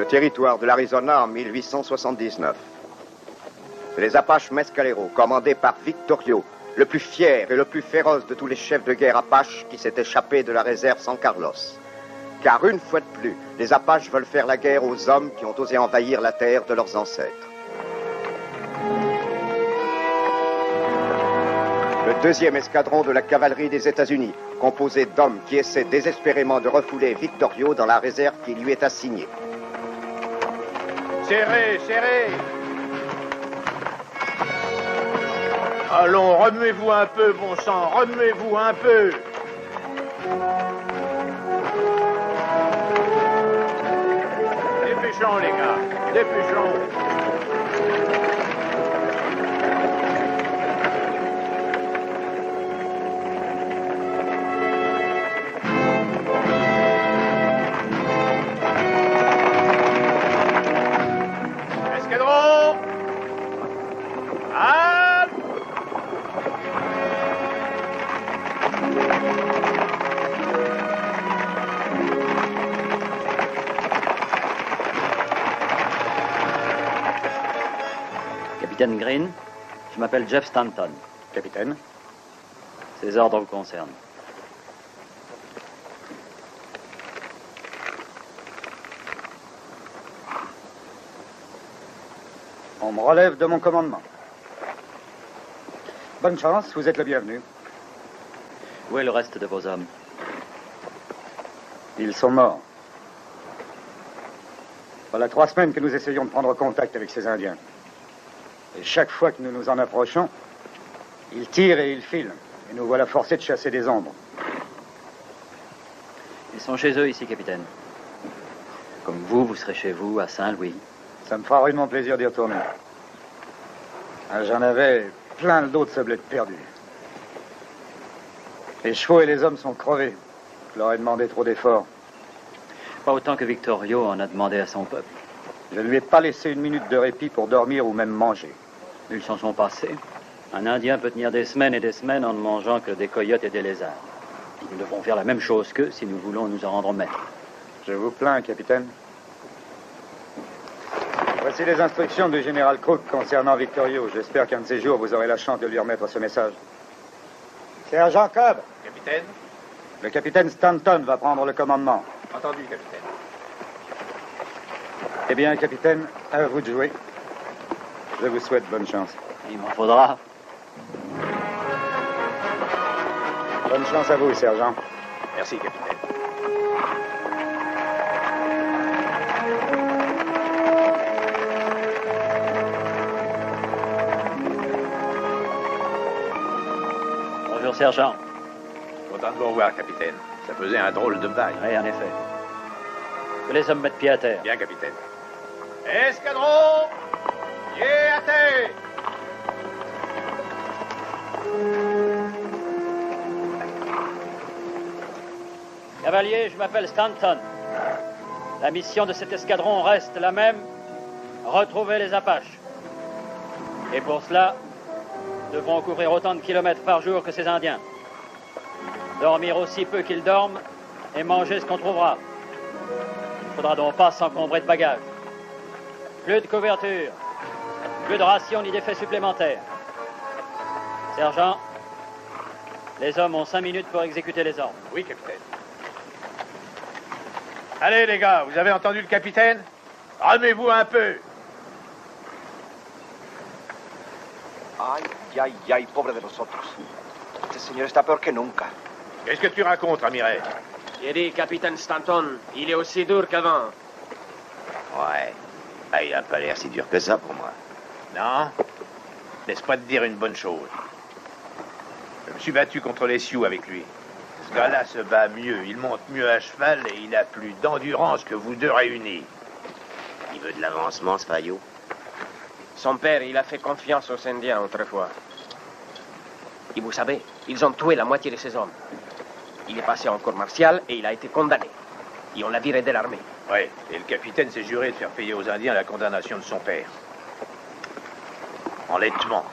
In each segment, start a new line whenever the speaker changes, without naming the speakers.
le territoire de l'Arizona en 1879. C'est les Apaches Mescalero, commandés par Victorio, le plus fier et le plus féroce de tous les chefs de guerre Apaches qui s'est échappé de la réserve San Carlos. Car une fois de plus, les Apaches veulent faire la guerre aux hommes qui ont osé envahir la terre de leurs ancêtres. Le 2e escadron de la cavalerie des États-Unis, composé d'hommes qui essaient désespérément de refouler Victorio dans la réserve qui lui est assignée.
Serrez, serrez! Allons, remuez-vous un peu, bon sang, remuez-vous un peu! Dépêchons, les gars, dépêchons! Escadron! Halte!
Capitaine Green, je m'appelle Jeff Stanton.
Capitaine.
Ces ordres vous concernent.
On me relève de mon commandement. Bonne chance, vous êtes le bienvenu.
Où est le reste de vos hommes?
Ils sont morts. Voilà 3 semaines que nous essayons de prendre contact avec ces Indiens. Et chaque fois que nous nous en approchons, ils tirent et ils filent. Et nous voilà forcés de chasser des ombres.
Ils sont chez eux ici, capitaine. Comme vous, vous serez chez vous, à Saint-Louis.
Ça me fera rudement plaisir d'y retourner. Ah, j'en avais plein le dos de ce bled perdu. Les chevaux et les hommes sont crevés. Je leur ai demandé trop d'efforts.
Pas autant que Victorio en a demandé à son peuple.
Je ne lui ai pas laissé une minute de répit pour dormir ou même manger.
Ils s'en sont passés. Un Indien peut tenir des semaines et des semaines en ne mangeant que des coyotes et des lézards. Nous devons faire la même chose qu'eux si nous voulons nous en rendre maîtres.
Je vous plains, capitaine. Voici les instructions du général Crook concernant Victorio. J'espère qu'un de ces jours, vous aurez la chance de lui remettre ce message. Sergent Cobb.
Capitaine?
Le capitaine Stanton va prendre le commandement.
Entendu, capitaine.
Eh bien, capitaine, à vous de jouer. Je vous souhaite bonne chance.
Il m'en faudra.
Bonne chance à vous, sergent.
Merci, capitaine.
Bonjour, sergent.
Content de vous revoir, capitaine. Ça faisait un drôle de bail.
Oui, en effet. Que les hommes mettent pied à terre.
Bien, capitaine. Escadron! Pied à terre!
Cavalier, je m'appelle Stanton. La mission de cet escadron reste la même, retrouver les Apaches. Et pour cela, nous devrons couvrir autant de kilomètres par jour que ces Indiens. Dormir aussi peu qu'ils dorment et manger ce qu'on trouvera. Il ne faudra donc pas s'encombrer de bagages. Plus de couverture, plus de rations ni d'effets supplémentaires. Sergent, les hommes ont 5 minutes pour exécuter les ordres.
Oui, capitaine. Allez, les gars, vous avez entendu le capitaine? Ramez-vous un peu.
Ay, ay, ay, pobre de nosotros. Este señor está peor que nunca.
Qu'est-ce que tu racontes, Ramirez?
J'ai dit, capitaine Stanton, il est aussi dur qu'avant.
Ouais. Ah, il a pas l'air si dur que ça pour moi.
Non? Laisse-moi te dire une bonne chose. Je me suis battu contre les Sioux avec lui. Ce gars-là se bat mieux, il monte mieux à cheval et il a plus d'endurance que vous deux réunis.
Il veut de l'avancement, ce faillot.
Son père, il a fait confiance aux Indiens autrefois. Et vous savez, ils ont tué la moitié de ses hommes. Il est passé en cour martiale et il a été condamné. Et on l'a viré de l'armée.
Oui, et le capitaine s'est juré de faire payer aux Indiens la condamnation de son père. En les tuant.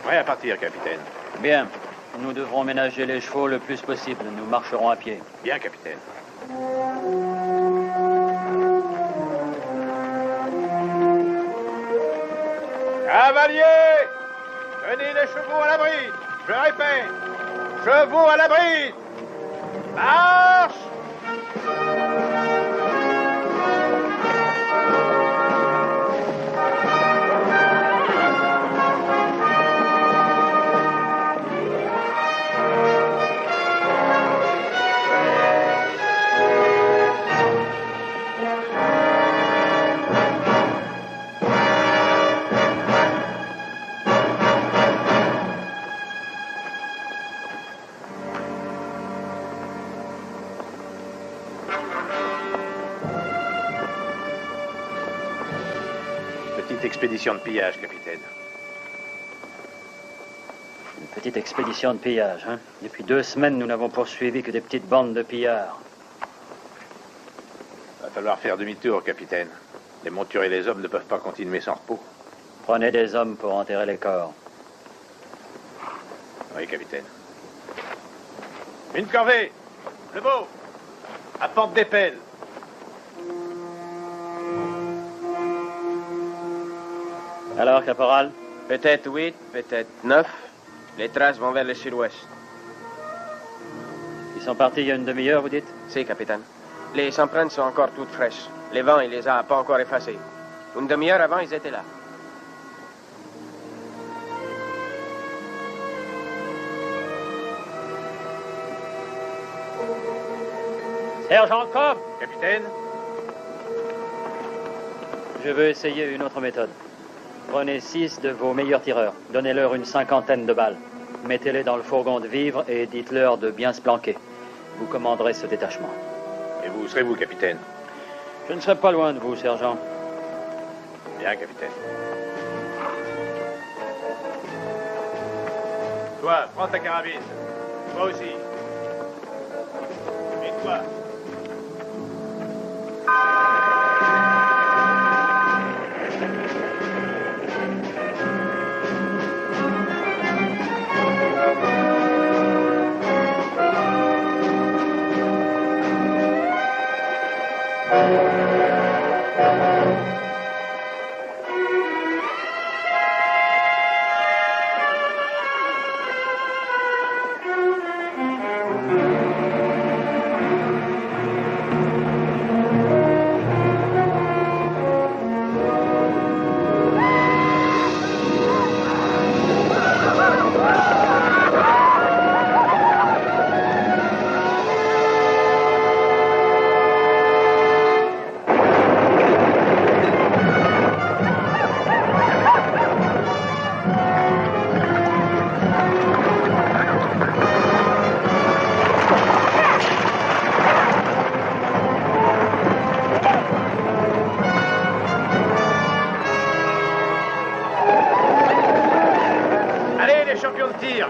Oui, à partir, capitaine.
Bien. Nous devrons ménager les chevaux le plus possible. Nous marcherons à pied.
Bien, capitaine. Cavaliers! Tenez les chevaux à la bride! Je répète, chevaux à la bride! Marche! Petite expédition de pillage, capitaine.
Une petite expédition de pillage, hein? Depuis 2 semaines, nous n'avons poursuivi que des petites bandes de pillards.
Va falloir faire demi-tour, capitaine. Les montures et les hommes ne peuvent pas continuer sans repos.
Prenez des hommes pour enterrer les corps.
Oui, capitaine. Une corvée! Le beau! À pente des pelles!
Alors, caporal?
Peut-être 8, peut-être 9. Les traces vont vers le sud-ouest.
Ils sont partis il y a une demi-heure, vous dites?
Si, capitaine. Les empreintes sont encore toutes fraîches. Le vent, il les a pas encore effacées. Une demi-heure avant, ils étaient là.
Sergent Cobb!
Capitaine?
Je veux essayer une autre méthode. Prenez 6 de vos meilleurs tireurs. Donnez-leur une 50aine de balles. Mettez-les dans le fourgon de vivres et dites-leur de bien se planquer. Vous commanderez ce détachement.
Et vous serez vous, capitaine?
Je ne serai pas loin de vous, sergent.
Bien, capitaine. Toi, prends ta carabine. Toi aussi. Et toi?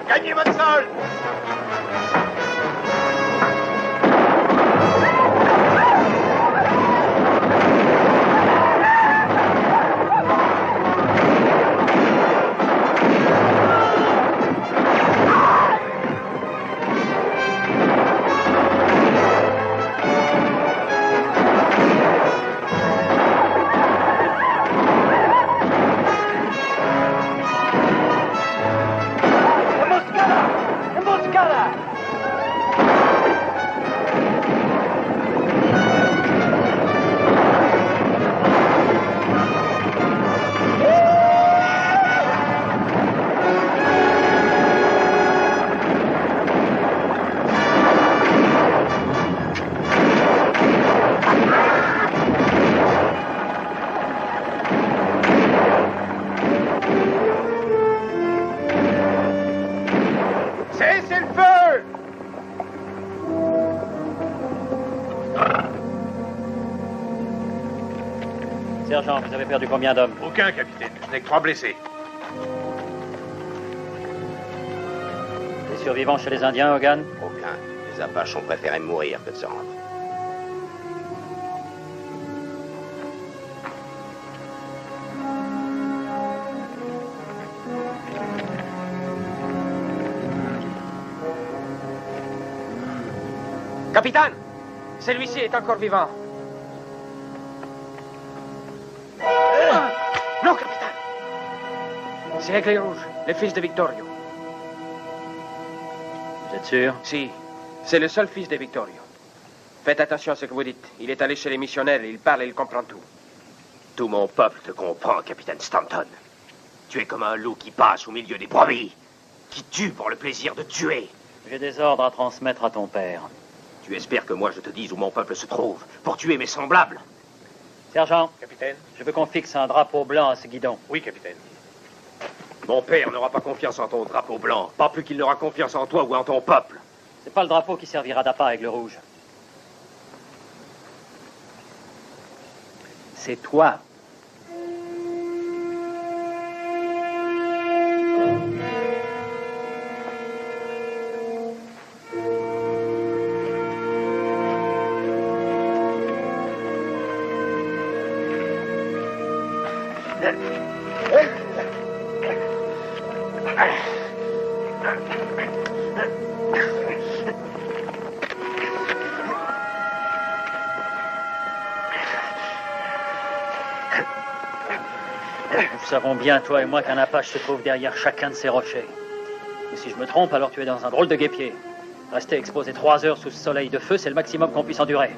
Gagnez votre sol!
Sergent, vous avez perdu combien d'hommes?
Aucun, capitaine. Je n'ai que 3 blessés.
Les survivants chez les Indiens, Hogan?
Aucun. Les Apaches ont préféré mourir que de se rendre.
Capitaine, celui-ci est encore vivant. Non, capitaine. C'est Aigle Rouge, le fils de Victorio.
Vous êtes sûr?
Si, c'est le seul fils de Victorio. Faites attention à ce que vous dites. Il est allé chez les missionnaires, il parle et il comprend tout.
Tout mon peuple te comprend, capitaine Stanton. Tu es comme un loup qui passe au milieu des brebis, qui tue pour le plaisir de tuer.
J'ai des ordres à transmettre à ton père.
Tu espères que moi je te dise où mon peuple se trouve, pour tuer mes semblables?
Sergent,
Capitaine?
je veux qu'on fixe un drapeau blanc à ce guidon.
Oui, capitaine.
Mon père n'aura pas confiance en ton drapeau blanc, pas plus qu'il n'aura confiance en toi ou en ton peuple.
C'est pas le drapeau qui servira d'appât avec le rouge. C'est toi. Nous savons bien, toi et moi, qu'un Apache se trouve derrière chacun de ces rochers. Et si je me trompe, alors tu es dans un drôle de guêpier. Rester exposé 3 heures sous ce soleil de feu, c'est le maximum qu'on puisse endurer.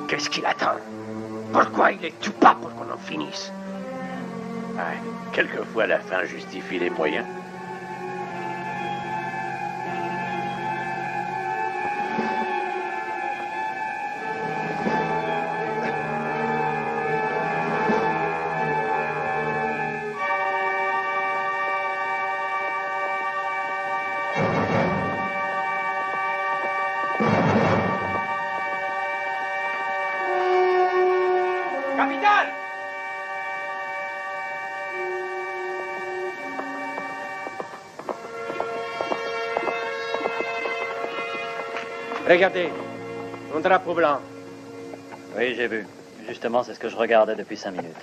Qu'est-ce qu'il attend? Pourquoi il les tue pas pour qu'on en finisse?
Ouais, quelquefois la fin justifie les moyens.
Regardez, un drapeau blanc.
Oui, j'ai vu. Justement, c'est ce que je regardais depuis 5 minutes.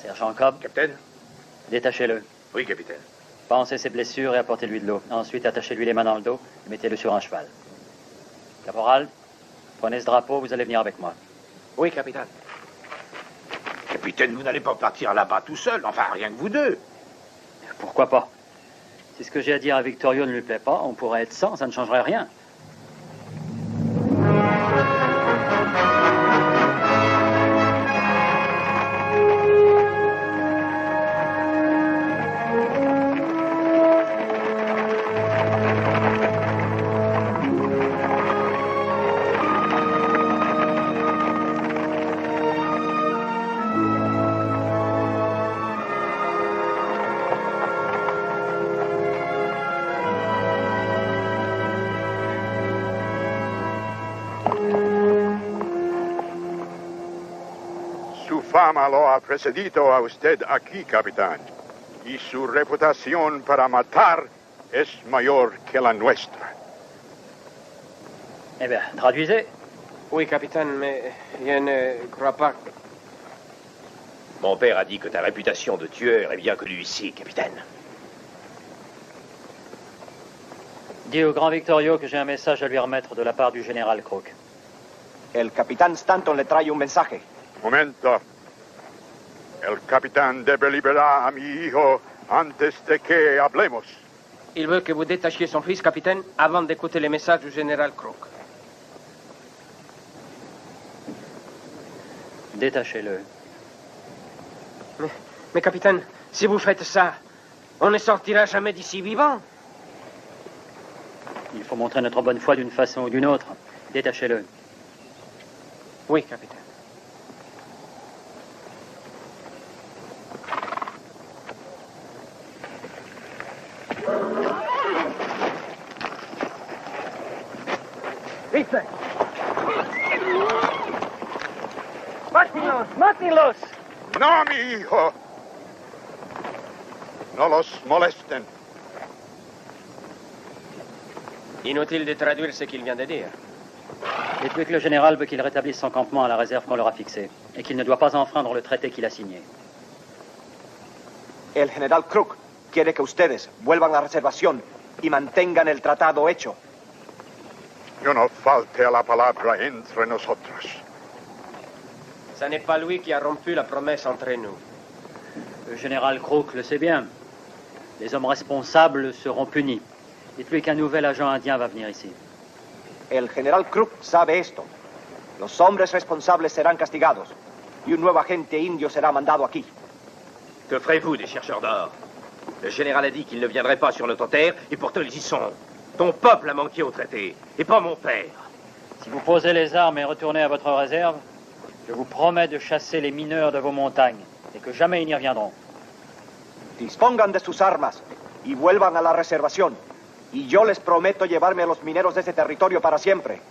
Sergent Cobb,
Capitaine?
détachez-le.
Oui, capitaine.
Pansez ses blessures et apportez-lui de l'eau. Ensuite, attachez-lui les mains dans le dos et mettez-le sur un cheval. Caporal, prenez ce drapeau, vous allez venir avec moi.
Oui, capitaine.
Capitaine, vous n'allez pas partir là-bas tout seul, enfin rien que vous deux.
Pourquoi pas? Si ce que j'ai à dire à Victorio ne lui plaît pas, on pourrait être 100, ça ne changerait rien.
Su fama lo ha precedido a usted aquí, capitán, y su reputación para matar es mayor que la nuestra.
Eh bien, traduisez.
Oui, capitaine, mais je ne crois pas.
Mon père a dit que ta réputation de tueur est bien connue ici, capitaine.
Dis au grand Victorio que j'ai un message à lui remettre de la part du général Crook.
El capitán Stanton le trae un mensaje.
Momento. El capitán debe liberar a mi hijo antes de que hablemos.
Il veut que vous détachiez son fils, capitaine, avant d'écouter les messages du général Crook.
Détachez-le.
Mais capitaine, si vous faites ça, on ne sortira jamais d'ici vivant.
Il faut montrer notre bonne foi d'une façon ou d'une autre. Détachez-le.
Oui, capitaine.
Vite! ¡Mátenlos! ¡Mátenlos!
No, mi hijo. No los molesten.
Inutile de traduire ce qu'il vient de dire.
Dites-lui que le général veut qu'il rétablisse son campement à la réserve qu'on leur a fixée et qu'il ne doit pas enfreindre le traité qu'il a signé.
El general Crook quiere que ustedes vuelvan a la reservación y mantengan el tratado hecho.
Yo no falte a la palabra entre nosotros.
Ce n'est pas lui qui a rompu la promesse entre nous.
Le général Crook le sait bien. Les hommes responsables seront punis. Dites-lui qu'un nouvel agent indien va venir ici.
El general Crook sabe esto. Los hombres responsables serán castigados y un nuevo agente indio será mandado aquí.
Que ferez-vous des chercheurs d'or? Le général a dit qu'ils ne viendraient pas sur notre terre, et pourtant ils y sont. Ton peuple a manqué au traité, et pas mon père.
Si vous posez les armes et retournez à votre réserve, je vous promets de chasser les mineurs de vos montagnes, et que jamais ils n'y reviendront.
Dispongan de sus armas y vuelvan a la reservación. Y yo les prometo llevarme a los mineros de ese territorio para siempre.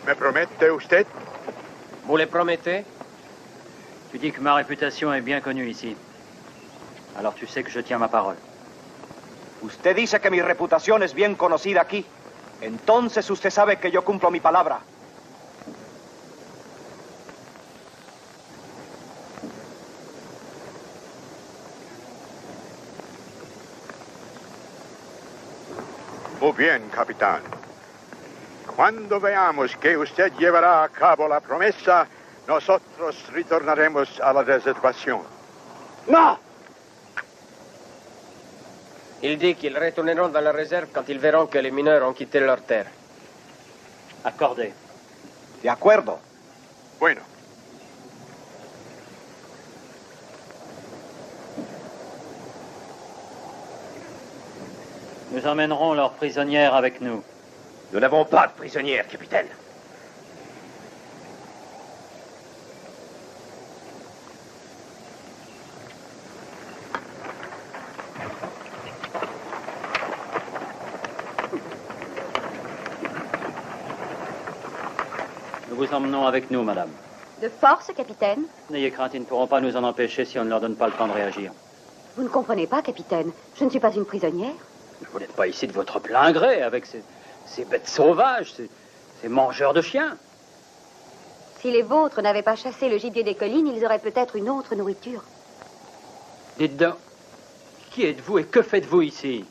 ¿Me promete usted?
Vous le promettez?
Tu dis que ma réputation est bien connue ici. Alors tu sais que je tiens ma parole.
Usted dice que mi reputación es bien conocida aquí. Entonces usted sabe que yo cumplo mi palabra.
Muy bien, capitán. Cuando veamos que usted llevará a cabo la promesa, nosotros retornaremos a la reservación.
¡No!
Il dit qu'ils retourneront dans la réserve quand ils verront que les mineurs ont quitté leur terre.
Accordé.
De acuerdo.
Bueno.
Nous emmènerons leurs prisonnières avec nous.
Nous n'avons pas de prisonnières, capitaine.
Nous vous emmenons avec nous, madame.
De force, capitaine?
N'ayez crainte, ils ne pourront pas nous en empêcher si on ne leur donne pas le temps de réagir.
Vous ne comprenez pas, capitaine. Je ne suis pas une prisonnière.
Vous n'êtes pas ici de votre plein gré avec ces bêtes sauvages, ces mangeurs de chiens.
Si les vôtres n'avaient pas chassé le gibier des collines, ils auraient peut-être une autre nourriture.
Dites donc, qui êtes-vous et que faites-vous ici?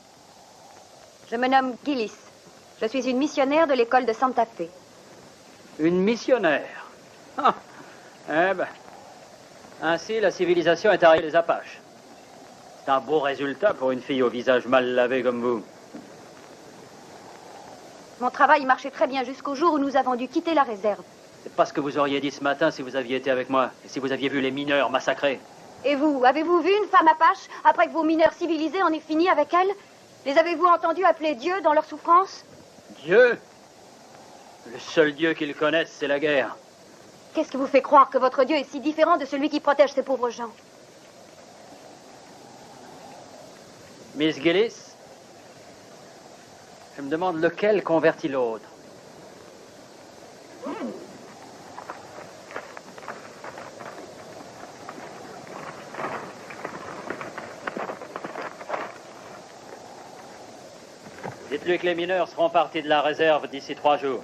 Je me nomme Gillis. Je suis une missionnaire de l'école de Santa Fe.
Une missionnaire? Ah, eh ben, ainsi la civilisation est arrivée les Apaches. C'est un beau résultat pour une fille au visage mal lavé comme vous.
Mon travail marchait très bien jusqu'au jour où nous avons dû quitter la réserve.
C'est pas ce que vous auriez dit ce matin si vous aviez été avec moi et si vous aviez vu les mineurs massacrés.
Et vous, avez-vous vu une femme Apache après que vos mineurs civilisés en aient fini avec elle? Les avez-vous entendus appeler Dieu dans leur souffrance?
Dieu? Le seul Dieu qu'ils connaissent, c'est la guerre.
Qu'est-ce qui vous fait croire que votre Dieu est si différent de celui qui protège ces pauvres gens?
Miss Gillis, je me demande lequel convertit l'autre. Dites-lui que les mineurs seront partis de la réserve d'ici 3 jours.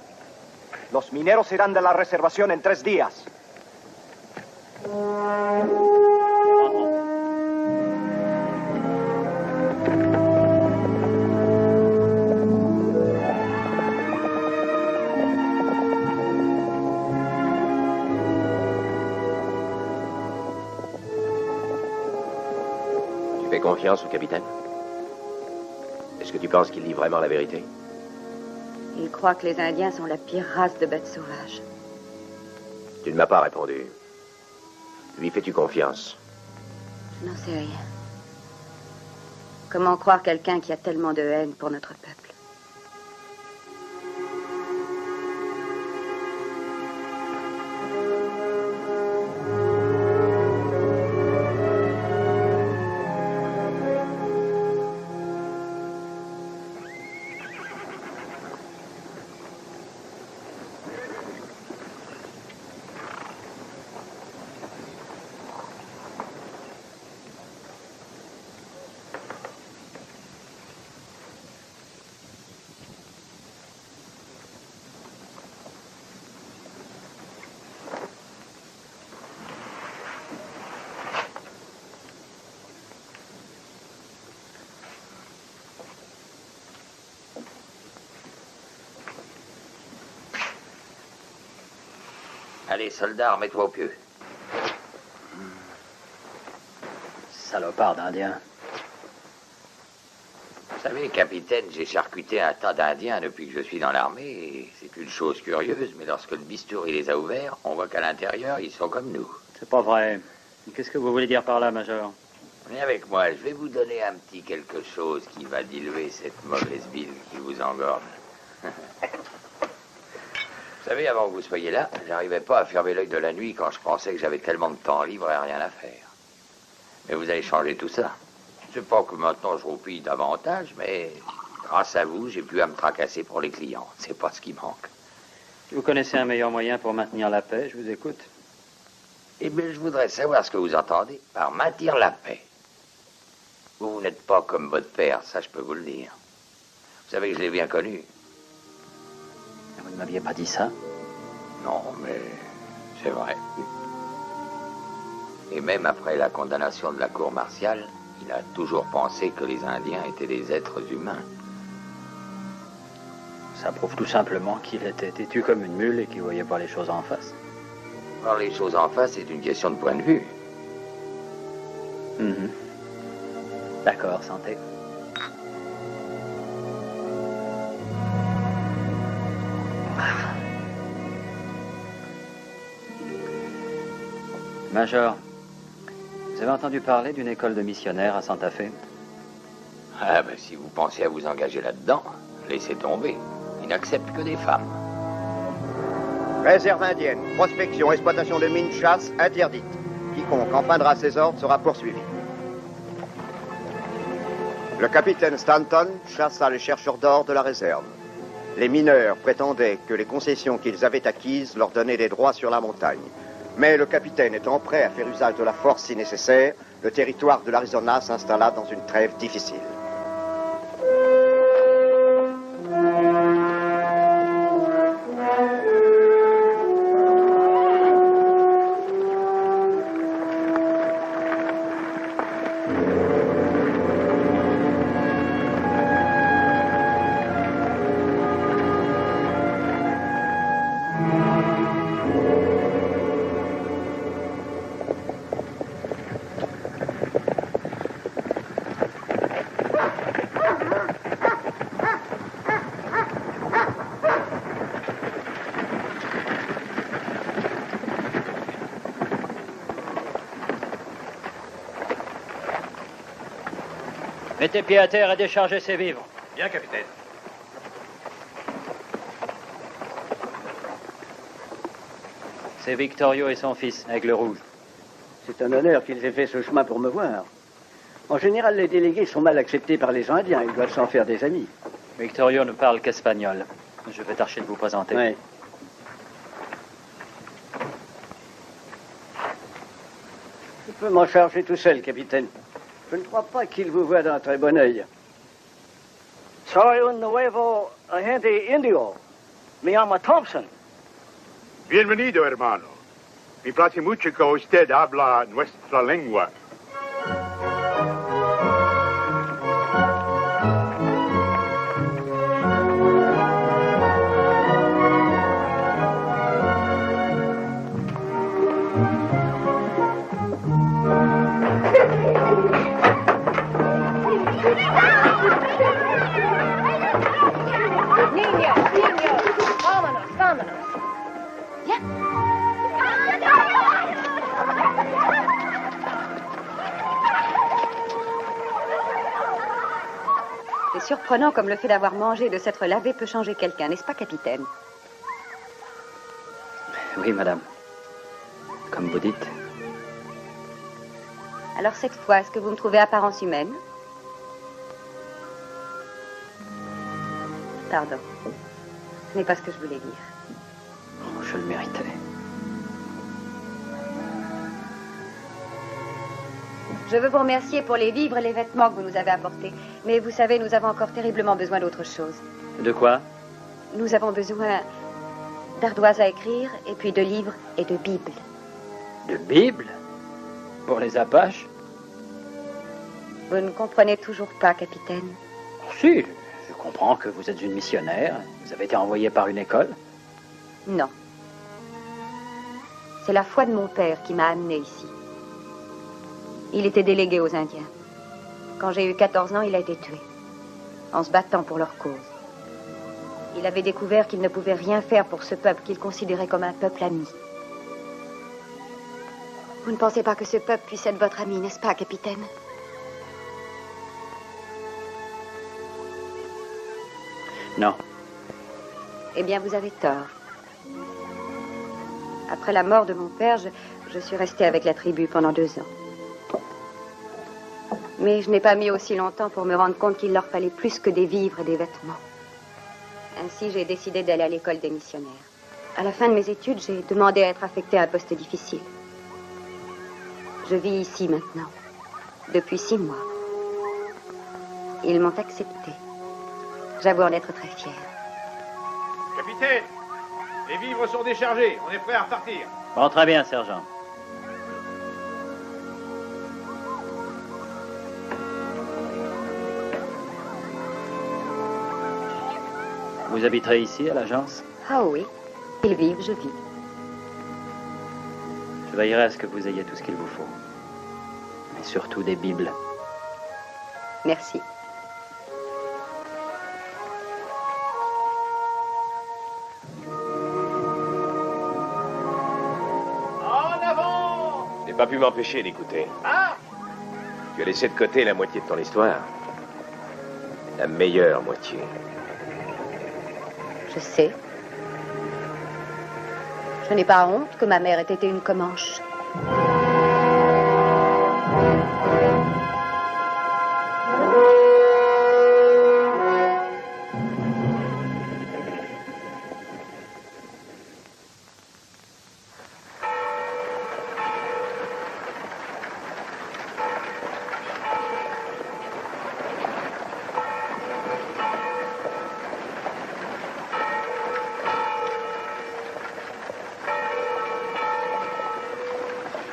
Los mineros irán de la reservación en 3 días.
Tu fais confiance au capitaine? Est-ce que tu penses qu'il dit vraiment la vérité?
Il croit que les Indiens sont la pire race de bêtes sauvages.
Tu ne m'as pas répondu. Lui fais-tu confiance?
Je n'en sais rien. Comment croire quelqu'un qui a tellement de haine pour notre peuple?
Allez, soldat, remets-toi au pieu.
Salopard d'Indien.
Vous savez, capitaine, j'ai charcuté un tas d'Indiens depuis que je suis dans l'armée, et c'est une chose curieuse, mais lorsque le bistouri les a ouverts, on voit qu'à l'intérieur, ils sont comme nous.
C'est pas vrai. Qu'est-ce que vous voulez dire par là, Major?
Venez avec moi, je vais vous donner un petit quelque chose qui va diluer cette mauvaise bile qui vous engorge. Vous savez, avant que vous soyez là, j'arrivais pas à fermer l'œil de la nuit quand je pensais que j'avais tellement de temps libre et rien à faire. Mais vous allez changer tout ça. C'est pas que maintenant je roupille davantage, mais grâce à vous, j'ai plus à me tracasser pour les clients. C'est pas ce qui manque.
Vous connaissez un meilleur moyen pour maintenir la paix? Je vous écoute.
Eh bien, je voudrais savoir ce que vous entendez par maintenir la paix. Vous n'êtes pas comme votre père, ça je peux vous le dire. Vous savez que je l'ai bien connu.
Vous ne m'aviez pas dit ça?
Non, mais c'est vrai. Et même après la condamnation de la cour martiale, il a toujours pensé que les Indiens étaient des êtres humains.
Ça prouve tout simplement qu'il était têtu comme une mule et qu'il voyait pas les choses en face.
Voir les choses en face, c'est une question de point de vue.
D'accord, santé. Major, vous avez entendu parler d'une école de missionnaires à Santa Fe?
Ah ben, si vous pensez à vous engager là-dedans, laissez tomber. Ils n'acceptent que des femmes.
Réserve indienne, prospection, exploitation de mines, chasse interdite. Quiconque enfreindra ses ordres sera poursuivi. Le capitaine Stanton chassa les chercheurs d'or de la réserve. Les mineurs prétendaient que les concessions qu'ils avaient acquises leur donnaient des droits sur la montagne. Mais le capitaine étant prêt à faire usage de la force si nécessaire, le territoire de l'Arizona s'installa dans une trêve difficile.
Mettez pied à terre et déchargez ses vivres.
Bien, capitaine.
C'est Victorio et son fils, Aigle Rouge.
C'est un honneur qu'ils aient fait ce chemin pour me voir. En général, les délégués sont mal acceptés par les Indiens. Ils doivent s'en faire des amis.
Victorio ne parle qu'espagnol. Je vais tâcher de vous présenter.
Oui. Je peux m'en charger tout seul, capitaine. Je ne crois pas qu'il vous voit d'un très bon œil.
Soy un nuevo agente indio. Me llamo Thompson.
Bienvenido, hermano. Me place mucho que usted habla nuestra lengua.
C'est surprenant comme le fait d'avoir mangé et de s'être lavé peut changer quelqu'un, n'est-ce pas, capitaine?
Oui, madame. Comme vous dites.
Alors cette fois, est-ce que vous me trouvez apparence humaine? Pardon. Ce n'est pas ce que je voulais dire.
Oh, je le méritais.
Je veux vous remercier pour les vivres et les vêtements que vous nous avez apportés. Mais vous savez, nous avons encore terriblement besoin d'autre chose.
De quoi?
Nous avons besoin d'ardoises à écrire, et puis de livres et de bibles.
De Bible? Pour les Apaches?
Vous ne comprenez toujours pas, capitaine?
Oh, si, je comprends que vous êtes une missionnaire. Vous avez été envoyée par une école.
Non. C'est la foi de mon père qui m'a amené ici. Il était délégué aux Indiens. Quand j'ai eu 14 ans, il a été tué, en se battant pour leur cause. Il avait découvert qu'il ne pouvait rien faire pour ce peuple qu'il considérait comme un peuple ami. Vous ne pensez pas que ce peuple puisse être votre ami, n'est-ce pas, capitaine?
Non.
Eh bien, vous avez tort. Après la mort de mon père, je suis restée avec la tribu pendant 2 ans. Mais je n'ai pas mis aussi longtemps pour me rendre compte qu'il leur fallait plus que des vivres et des vêtements. Ainsi, j'ai décidé d'aller à l'école des missionnaires. À la fin de mes études, j'ai demandé à être affectée à un poste difficile. Je vis ici maintenant, depuis 6 mois. Ils m'ont acceptée. J'avoue en être très fière.
Capitaine, les vivres sont déchargés. On est prêt à repartir.
Bon, très bien, sergent. Vous habiterez ici, à l'agence?
Ah oui, ils vivent, je vis.
Je veillerai à ce que vous ayez tout ce qu'il vous faut. Mais surtout des bibles.
Merci.
En avant!
Je n'ai pas pu m'empêcher d'écouter.
Ah!
Tu as laissé de côté la moitié de ton histoire. La meilleure moitié.
Je sais. Je n'ai pas honte que ma mère ait été une Comanche.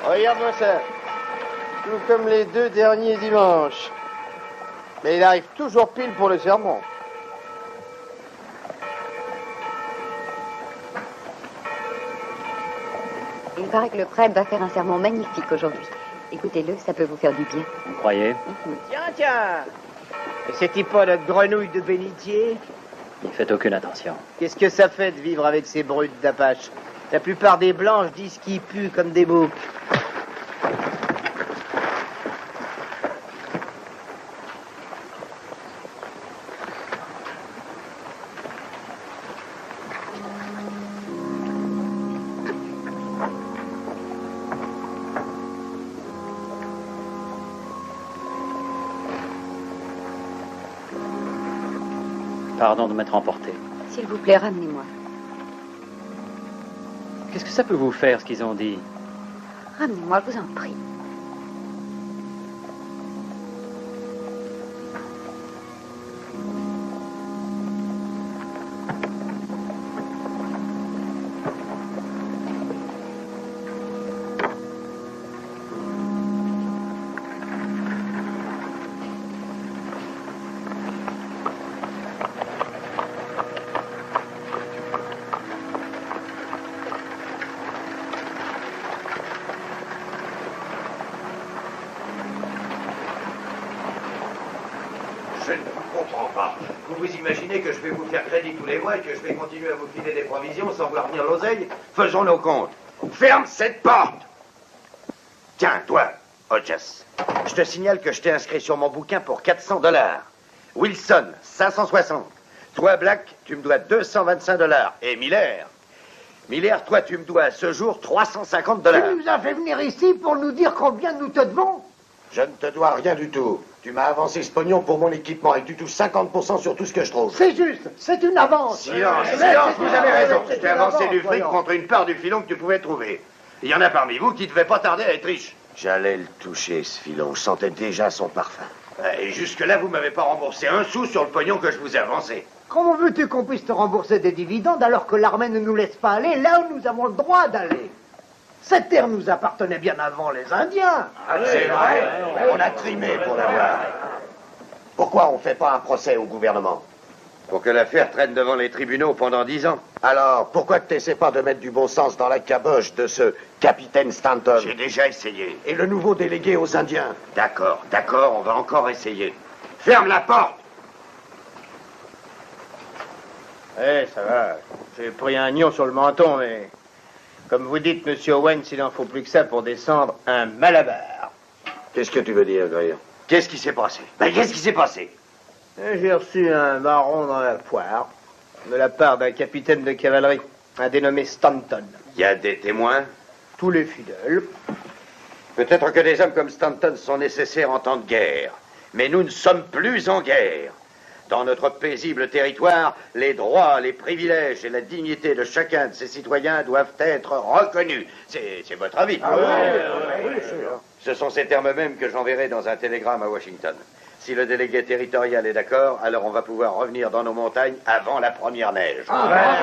Regarde-moi ça. Tout comme les 2 derniers dimanches. Mais il arrive toujours pile pour le sermon.
Il paraît que le prêtre va faire un sermon magnifique aujourd'hui. Écoutez-le, ça peut vous faire du bien.
Vous croyez?
Tiens. Et c'est-il pas notre grenouille de bénitier?
N'y faites aucune attention.
Qu'est-ce que ça fait de vivre avec ces brutes d'Apache? La plupart des blanches disent qu'ils puent comme des boucs.
Pardon de m'être emporté.
S'il vous plaît, ramenez-moi.
Qu'est-ce que ça peut vous faire, ce qu'ils ont dit?
Ramenez-moi, je vous en prie.
Je ne comprends pas. Vous vous imaginez que je vais vous faire crédit tous les mois et que je vais continuer à vous filer des provisions sans voir venir l'oseille? Faisons nos comptes. Ferme cette porte! Tiens, toi, Hodges, je te signale que je t'ai inscrit sur mon bouquin pour $400. Wilson, 560. Toi, Black, tu me dois $225. Et Miller, toi, tu me dois à ce jour $350.
Tu nous as fait venir ici pour nous dire combien nous te devons?
Je ne te dois rien du tout. Tu m'as avancé ce pognon pour mon équipement et tu touches 50% sur tout ce que je trouve.
C'est juste, c'est une avance.
Silence, vous avez raison. Je t'ai avancé du fric contre une part du filon que tu pouvais trouver. Il y en a parmi vous qui ne devaient pas tarder à être riches. J'allais le toucher, ce filon. Je sentais déjà son parfum. Et jusque-là, vous m'avez pas remboursé un sou sur le pognon que je vous ai avancé.
Comment veux-tu qu'on puisse te rembourser des dividendes alors que l'armée ne nous laisse pas aller là où nous avons le droit d'aller? Cette terre nous appartenait bien avant les Indiens.
Ah, c'est vrai. On a trimé pour l'avoir. Pourquoi on ne fait pas un procès au gouvernement? Pour que l'affaire traîne devant les tribunaux pendant 10 ans.
Alors, pourquoi tu n'essaies pas de mettre du bon sens dans la caboche de ce capitaine Stanton?
J'ai déjà essayé.
Et le nouveau délégué aux Indiens?
D'accord, on va encore essayer. Ferme la porte!
Eh, ça va. J'ai pris un nion sur le menton, mais... Comme vous dites, monsieur Owens, il n'en faut plus que ça pour descendre un malabar.
Qu'est-ce que tu veux dire, Greer?
Qu'est-ce qui s'est passé? Ben, qu'est-ce qui s'est passé?
J'ai reçu un marron dans la poire, de la part d'un capitaine de cavalerie, un dénommé Stanton.
Il y a des témoins?
Tous les fidèles.
Peut-être que des hommes comme Stanton sont nécessaires en temps de guerre. Mais nous ne sommes plus en guerre. Dans notre paisible territoire, les droits, les privilèges et la dignité de chacun de ses citoyens doivent être reconnus. C'est votre avis?
Ah oui,
Ce sont ces termes mêmes que j'enverrai dans un télégramme à Washington. Si le délégué territorial est d'accord, alors on va pouvoir revenir dans nos montagnes avant la première neige.
Voilà.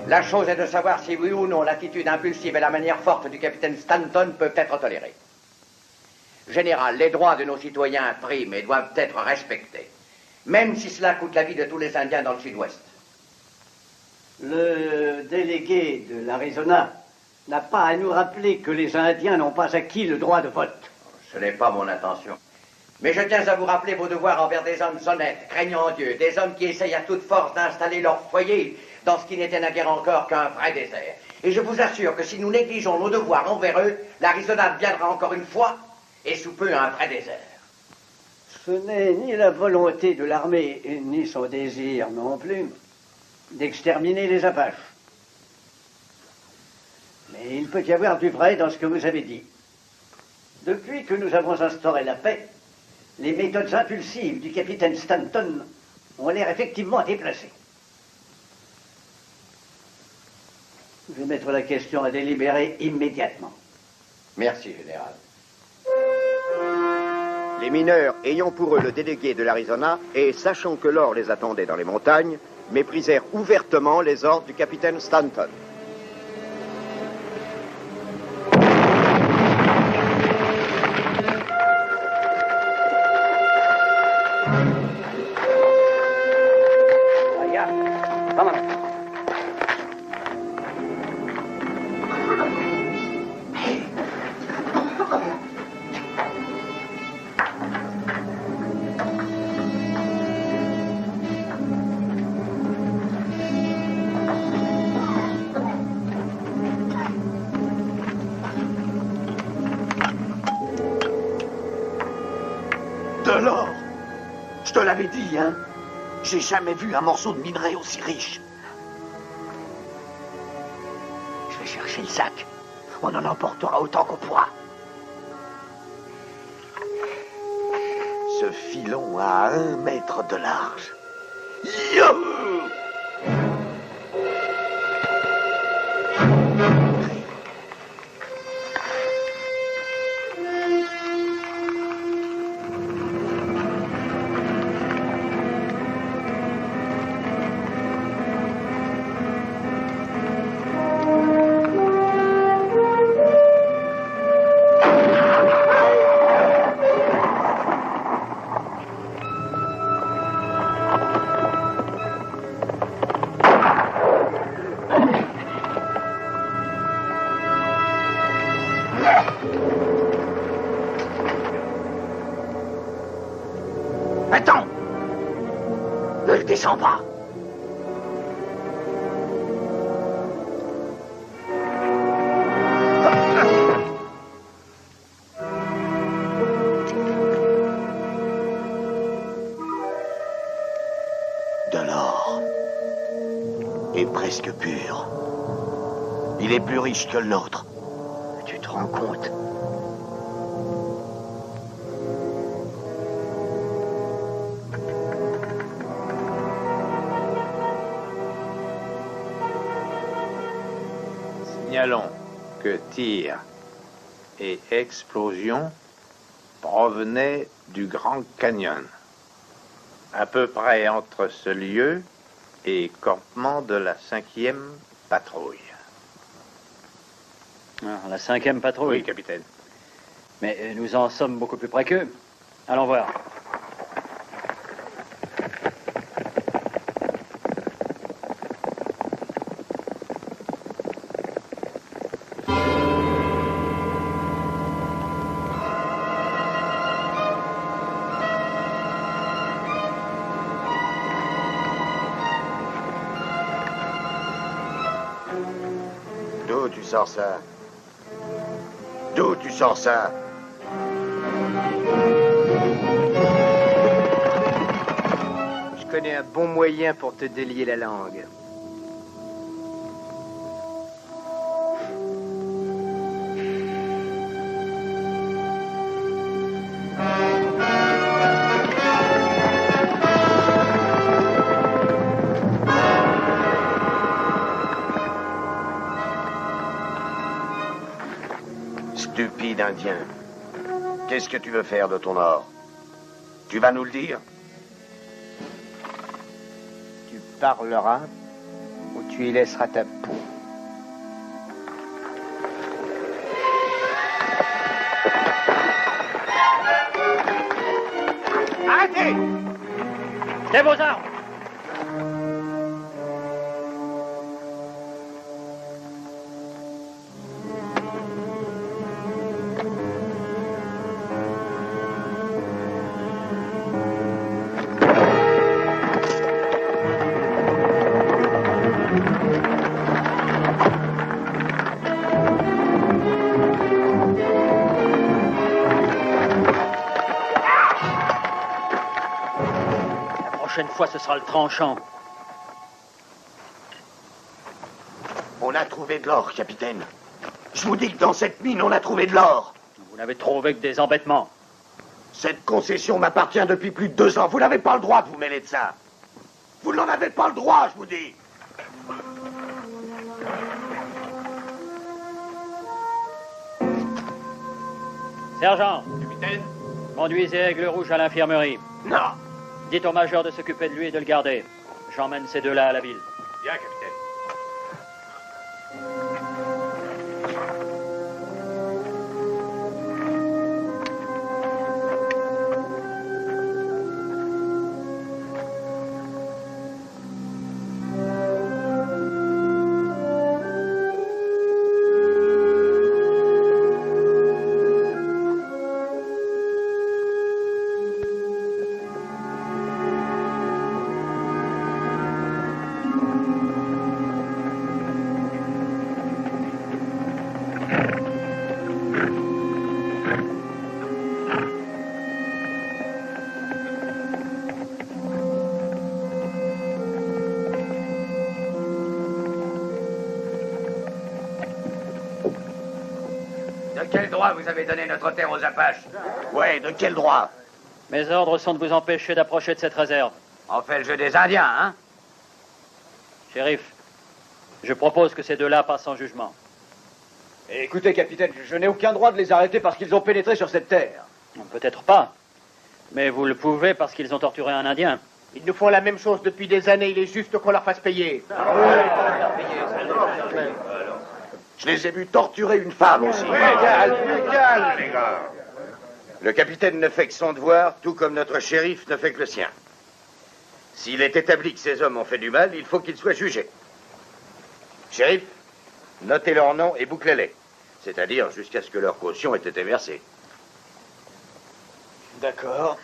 La chose est de savoir si oui ou non l'attitude impulsive et la manière forte du capitaine Stanton peuvent être tolérées. Général, les droits de nos citoyens priment et doivent être respectés, même si cela coûte la vie de tous les Indiens dans le sud-ouest.
Le délégué de l'Arizona n'a pas à nous rappeler que les Indiens n'ont pas acquis le droit de vote.
Ce n'est pas mon intention. Mais je tiens à vous rappeler vos devoirs envers des hommes honnêtes, craignant Dieu, des hommes qui essayent à toute force d'installer leur foyer dans ce qui n'était naguère encore qu'un vrai désert. Et je vous assure que si nous négligeons nos devoirs envers eux, l'Arizona deviendra encore une fois, et sous peu, un vrai désert.
Ce n'est ni la volonté de l'armée, ni son désir non plus, d'exterminer les Apaches. Mais il peut y avoir du vrai dans ce que vous avez dit. Depuis que nous avons instauré la paix, les méthodes impulsives du capitaine Stanton ont l'air effectivement déplacées. Je vais mettre la question à délibérer immédiatement.
Merci, Général.
Les mineurs, ayant pour eux le délégué de l'Arizona et sachant que l'or les attendait dans les montagnes, méprisèrent ouvertement les ordres du capitaine Stanton.
De l'or! Je te l'avais dit, hein? J'ai jamais vu un morceau de minerai aussi riche. Je vais chercher le sac. On en emportera autant qu'on pourra. Ce filon a 1 mètre de large. Youhou! Attends! Ne le descends pas. De l'or. Et presque pur. Il est plus riche que l'autre. Tu te rends compte?
Signalons que tir et explosion provenaient du Grand Canyon, à peu près entre ce lieu et campement de la 5e patrouille.
Ah, la 5e patrouille.
Oui, capitaine.
Mais nous en sommes beaucoup plus près qu'eux. Allons voir.
D'où tu sors ça? D'où tu sors ça?
Je connais un bon moyen pour te délier la langue.
Stupide Indien. Qu'est-ce que tu veux faire de ton or? Tu vas nous le dire?
Tu parleras ou tu y laisseras ta peau.
Arrêtez! Jetez vos armes! La prochaine fois, ce sera le tranchant.
On a trouvé de l'or, capitaine. Je vous dis que dans cette mine, on a trouvé de l'or.
Vous n'avez trouvé que des embêtements.
Cette concession m'appartient depuis plus de 2 ans. Vous n'avez pas le droit de vous mêler de ça. Vous n'en avez pas le droit, je vous dis.
Sergent.
Capitaine.
Conduisez Aigle Rouge à l'infirmerie.
Non.
Dites au major de s'occuper de lui et de le garder. J'emmène ces deux-là à la ville.
Bien, capitaine.
De quel droit vous avez donné notre terre aux Apaches?
Ouais, de quel droit?
Mes ordres sont de vous empêcher d'approcher de cette réserve.
On fait le jeu des Indiens, hein?
Shérif, je propose que ces deux-là passent en jugement.
Écoutez, capitaine, je n'ai aucun droit de les arrêter parce qu'ils ont pénétré sur cette terre.
Peut-être pas. Mais vous le pouvez parce qu'ils ont torturé un Indien.
Ils nous font la même chose depuis des années. Il est juste qu'on leur fasse payer.
Je les ai vus torturer une femme aussi.
Calme, les gars.
Le capitaine ne fait que son devoir, tout comme notre shérif ne fait que le sien. S'il est établi que ces hommes ont fait du mal, il faut qu'ils soient jugés. Shérif, notez leurs noms et bouclez-les. C'est-à-dire jusqu'à ce que leur caution ait été versée.
D'accord.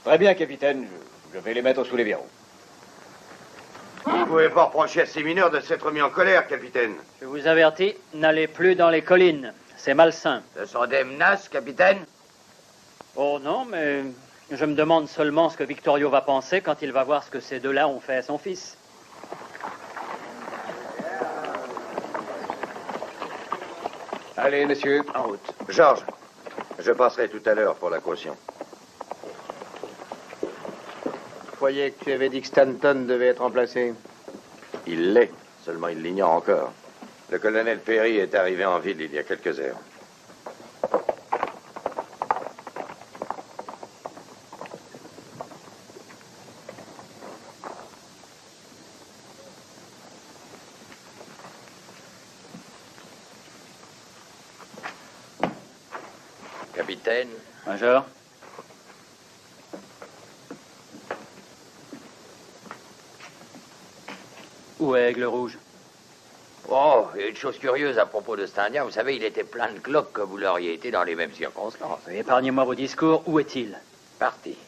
Très bien, capitaine. Je vais les mettre sous les verrous.
Vous ne pouvez pas reprocher à ces mineurs de s'être mis en colère, capitaine.
Je vous avertis, n'allez plus dans les collines. C'est malsain.
Ce sont des menaces, capitaine?
Oh non, mais je me demande seulement ce que Victorio va penser quand il va voir ce que ces deux-là ont fait à son fils.
Allez, messieurs, en route.
Georges, je passerai tout à l'heure pour la caution.
Je croyais que tu avais dit que Stanton devait être remplacé.
Il l'est, seulement il l'ignore encore. Le colonel Perry est arrivé en ville il y a quelques heures.
Capitaine.
Major. Où est Aigle Rouge?
Oh, il y a une chose curieuse à propos de cet Indien. Vous savez, il était plein de cloques comme vous l'auriez été dans les mêmes circonstances.
Épargnez-moi vos discours. Où est-il?
Parti.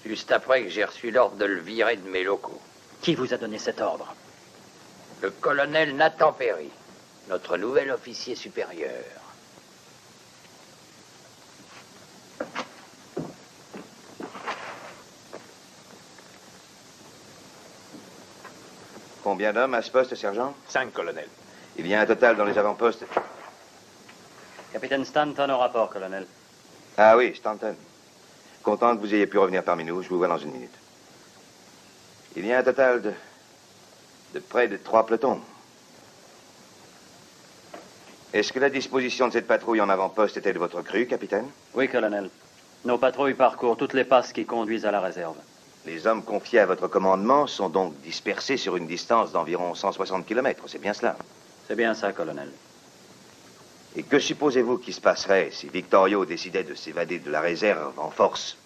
Juste après que j'ai reçu l'ordre de le virer de mes locaux.
Qui vous a donné cet ordre?
Le colonel Nathan Perry, notre nouvel officier supérieur.
Combien d'hommes à ce poste, sergent?
5, colonel.
Il y a un total dans les avant-postes.
Capitaine Stanton au rapport, colonel.
Ah oui, Stanton. Content que vous ayez pu revenir parmi nous. Je vous vois dans une minute. Il y a un total de près de 3 pelotons. Est-ce que la disposition de cette patrouille en avant-poste était de votre cru, capitaine?
Oui, colonel. Nos patrouilles parcourent toutes les passes qui conduisent à la réserve.
Les hommes confiés à votre commandement sont donc dispersés sur une distance d'environ 160 km, c'est bien cela?
C'est bien ça, colonel.
Et que supposez-vous qui se passerait si Victorio décidait de s'évader de la réserve en force?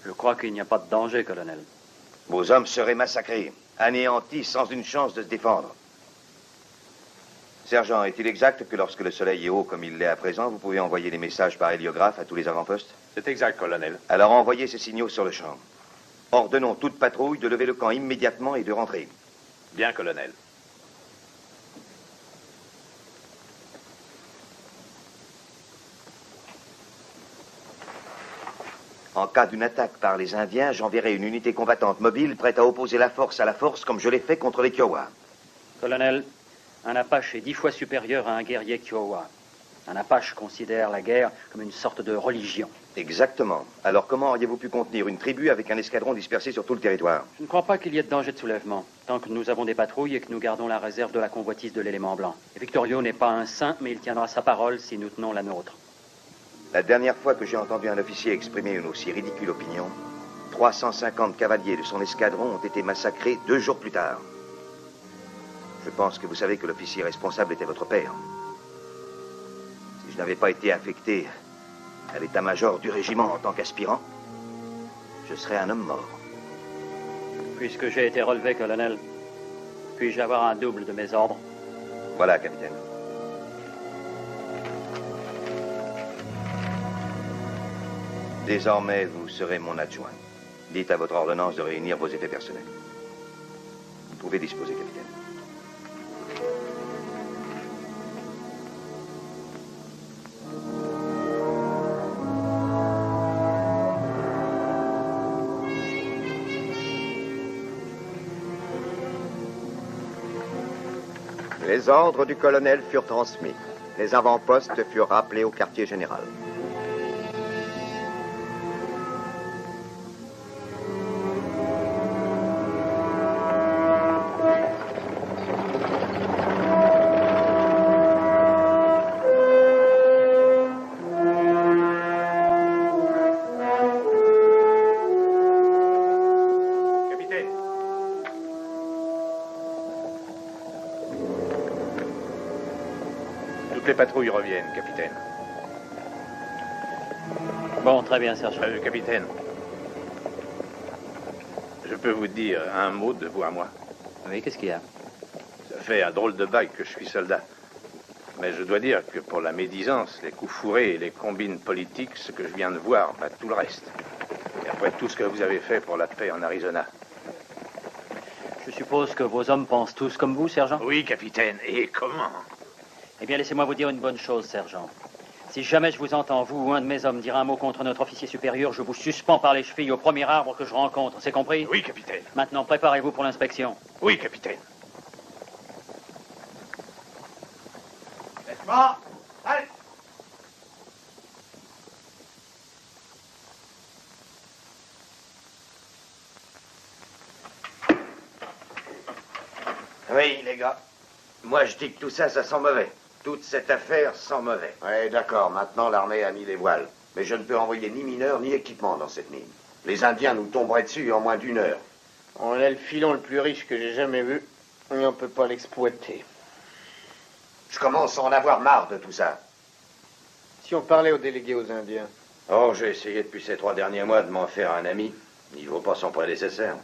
Je crois qu'il n'y a pas de danger, colonel.
Vos hommes seraient massacrés, anéantis, sans une chance de se défendre. Sergent, est-il exact que lorsque le soleil est haut comme il l'est à présent, vous pouvez envoyer des messages par héliographe à tous les avant-postes?
C'est exact, colonel.
Alors envoyez ces signaux sur le champ. Ordonnons toute patrouille de lever le camp immédiatement et de rentrer.
Bien, colonel.
En cas d'une attaque par les Indiens, j'enverrai une unité combattante mobile prête à opposer la force à la force comme je l'ai fait contre les Kiowa.
Colonel, un Apache est 10 fois supérieur à un guerrier Kiowa. Un Apache considère la guerre comme une sorte de religion.
Exactement. Alors comment auriez-vous pu contenir une tribu avec un escadron dispersé sur tout le territoire?
Je ne crois pas qu'il y ait de danger de soulèvement, tant que nous avons des patrouilles et que nous gardons la réserve de la convoitise de l'élément blanc. Et Victorio n'est pas un saint, mais il tiendra sa parole si nous tenons la nôtre.
La dernière fois que j'ai entendu un officier exprimer une aussi ridicule opinion, 350 cavaliers de son escadron ont été massacrés 2 jours plus tard. Je pense que vous savez que l'officier responsable était votre père. Si je n'avais pas été affecté à l'état-major du régiment en tant qu'aspirant, je serais un homme mort.
Puisque j'ai été relevé, colonel, puis-je avoir un double de mes ordres?
Voilà, capitaine. Désormais, vous serez mon adjoint. Dites à votre ordonnance de réunir vos effets personnels. Vous pouvez disposer, capitaine.
Les ordres du colonel furent transmis. Les avant-postes furent rappelés au quartier général.
Les patrouilles reviennent, capitaine.
Bon, très bien, sergent.
Capitaine, je peux vous dire un mot de vous à moi?
Oui, qu'est-ce qu'il y a?
Ça fait un drôle de bague que je suis soldat. Mais je dois dire que pour la médisance, les coups fourrés et les combines politiques, ce que je viens de voir bat tout le reste. Et après tout ce que vous avez fait pour la paix en Arizona.
Je suppose que vos hommes pensent tous comme vous, sergent?
Oui, capitaine. Et comment?
Eh bien, laissez-moi vous dire une bonne chose, sergent. Si jamais je vous entends, vous ou un de mes hommes, dire un mot contre notre officier supérieur, je vous suspends par les chevilles au premier arbre que je rencontre. C'est compris?
Oui, capitaine.
Maintenant, préparez-vous pour l'inspection.
Oui, capitaine.
Laisse-moi. Allez.
Oui, les gars. Moi, je dis que tout ça, ça sent mauvais. Toute cette affaire sent mauvais.
Oui, d'accord. Maintenant, l'armée a mis les voiles. Mais je ne peux envoyer ni mineurs ni équipement dans cette mine. Les Indiens nous tomberaient dessus en moins d'1 heure.
On a le filon le plus riche que j'ai jamais vu. Et on peut pas l'exploiter.
Je commence à en avoir marre de tout ça.
Si on parlait aux délégués aux Indiens.
Oh, j'ai essayé depuis ces 3 derniers mois de m'en faire un ami. Il vaut pas son prédécesseur.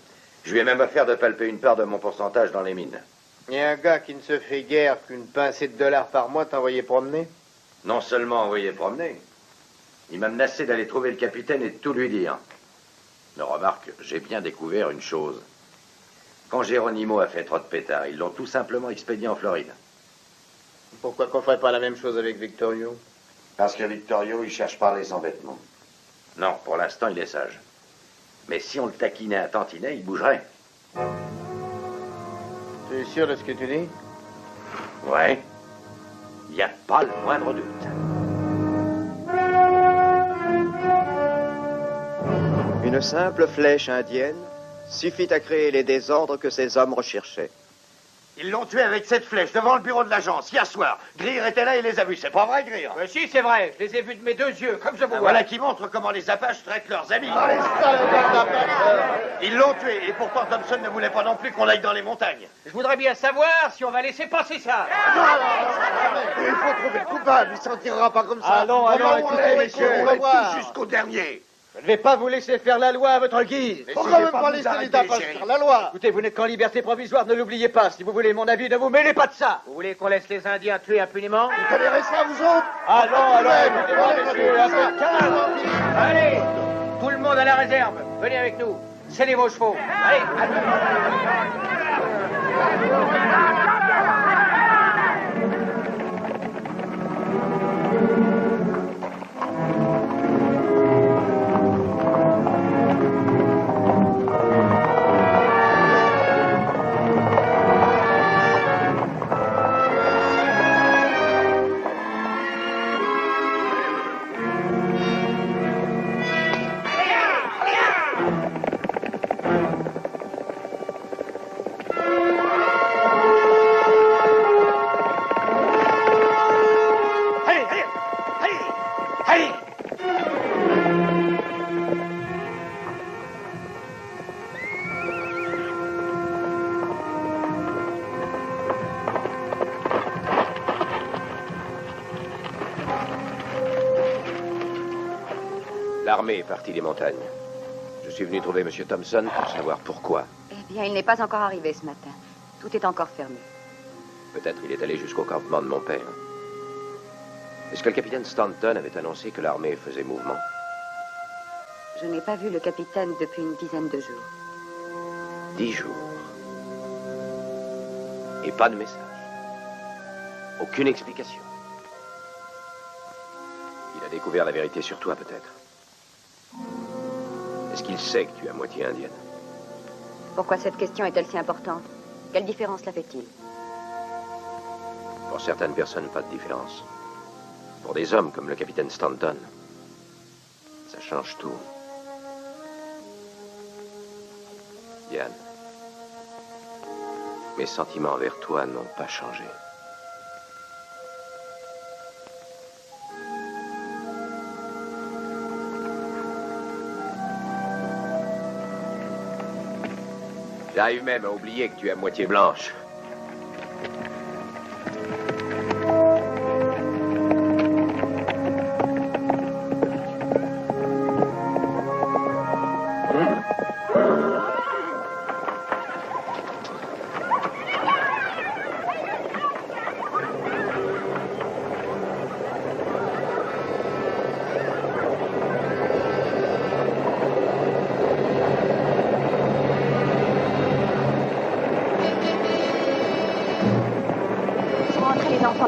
Je lui ai même offert de palper une part de mon pourcentage dans les mines.
Et un gars qui ne se fait guère qu'une pincée de dollars par mois t'a envoyé promener?
Non seulement envoyé promener, il m'a menacé d'aller trouver le capitaine et de tout lui dire. Mais remarque, j'ai bien découvert une chose. Quand Geronimo a fait trop de pétards, ils l'ont tout simplement expédié en Floride.
Pourquoi qu'on ferait pas la même chose avec Victorio?
Parce que Victorio, il cherche pas les embêtements. Non, pour l'instant, il est sage. Mais si on le taquinait un tantinet, il bougerait.
Tu es sûr de ce que tu dis?
Ouais. Il n'y a pas le moindre doute.
Une simple flèche indienne suffit à créer les désordres que ces hommes recherchaient.
Ils l'ont tué avec cette flèche devant le bureau de l'agence, hier soir. Greer était là et les a vus. C'est pas vrai, Greer?
Mais si, c'est vrai. Je les ai vus de mes 2 yeux, comme je vous vois.
Voilà qui montre comment les Apaches traitent leurs amis. Ils l'ont tué et pourtant Thompson ne voulait pas non plus qu'on aille dans les montagnes.
Je voudrais bien savoir si on va laisser passer ça.
Il faut trouver le coupable, il s'en tirera pas comme ça.
Allons, écoutez, messieurs.
On va voir. Jusqu'au dernier.
Je ne vais pas vous laisser faire la loi à votre guise.
Pourquoi même pas laisser les Apaches faire la loi?
Écoutez, vous n'êtes qu'en liberté provisoire, ne l'oubliez pas. Si vous voulez mon avis, ne vous mêlez pas de ça.
Vous voulez qu'on laisse les Indiens tuer impunément?
Vous tolérez ça, vous autres?
Allons, écoutez-moi, messieurs, un peu de calme.
Allez, tout le monde à la réserve. Venez avec nous. Scellez vos chevaux. Allez.
L'armée est partie des montagnes. Je suis venu trouver M. Thompson pour savoir pourquoi.
Eh bien, il n'est pas encore arrivé ce matin. Tout est encore fermé.
Peut-être il est allé jusqu'au campement de mon père. Est-ce que le capitaine Stanton avait annoncé que l'armée faisait mouvement?
Je n'ai pas vu le capitaine depuis une dizaine de jours.
10 jours. Et pas de message. Aucune explication. Il a découvert la vérité sur toi, peut-être. Est-ce qu'il sait que tu es à moitié indienne?
Pourquoi cette question est-elle si importante? Quelle différence la fait-il?
Pour certaines personnes, pas de différence. Pour des hommes comme le capitaine Stanton, ça change tout. Diane, mes sentiments envers toi n'ont pas changé. J'arrive même à oublier que tu es à moitié blanche.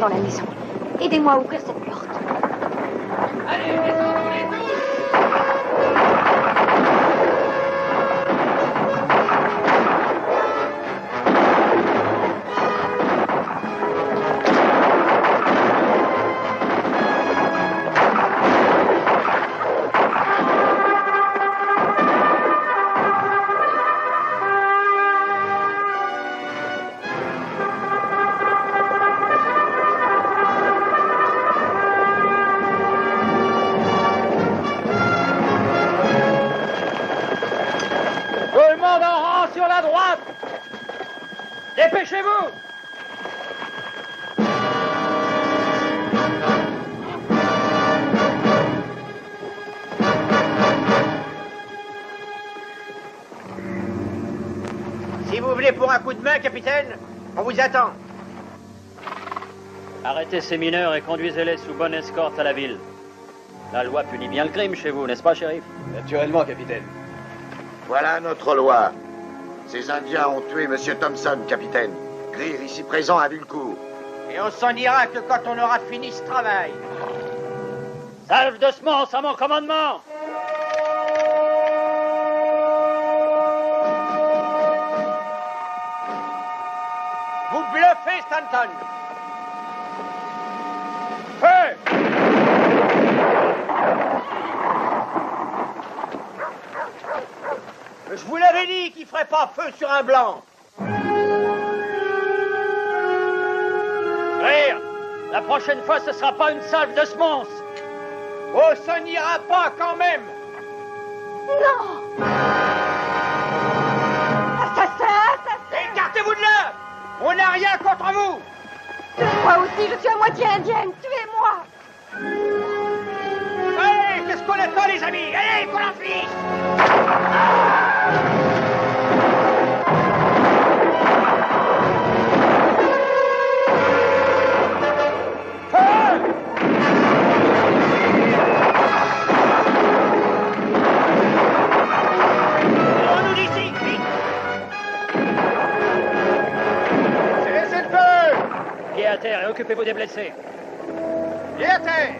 Dans la maison. Aidez-moi à ouvrir cette porte.
Allez, descendez tous!
Dépêchez-vous!
Vous venez pour un coup de main, capitaine? On vous attend.
Arrêtez ces mineurs et conduisez-les sous bonne escorte à la ville. La loi punit bien le crime chez vous, n'est-ce pas, shérif?
Naturellement, capitaine.
Voilà notre loi. Ces Indiens ont tué M. Thompson, capitaine. Greer, ici présent, à Vilcourt.
Et on s'en ira que quand on aura fini ce travail.
Salve de semonce à mon commandement!
Vous bluffez, Stanton! Feu! Je vous l'avais dit qu'il ferait pas feu sur un blanc!
Greer, la prochaine fois, ce sera pas une salve de semonce!
Oh, ça n'ira pas quand même!
Non! Assassin!
Écartez-vous de là! On n'a rien contre vous!
Moi aussi, je suis à moitié indienne! Tuez-moi!
Allez, qu'est-ce qu'on attend, les amis? Allez, qu'on en finisse!
Pied à terre et occupez-vous des blessés.
Pied à terre!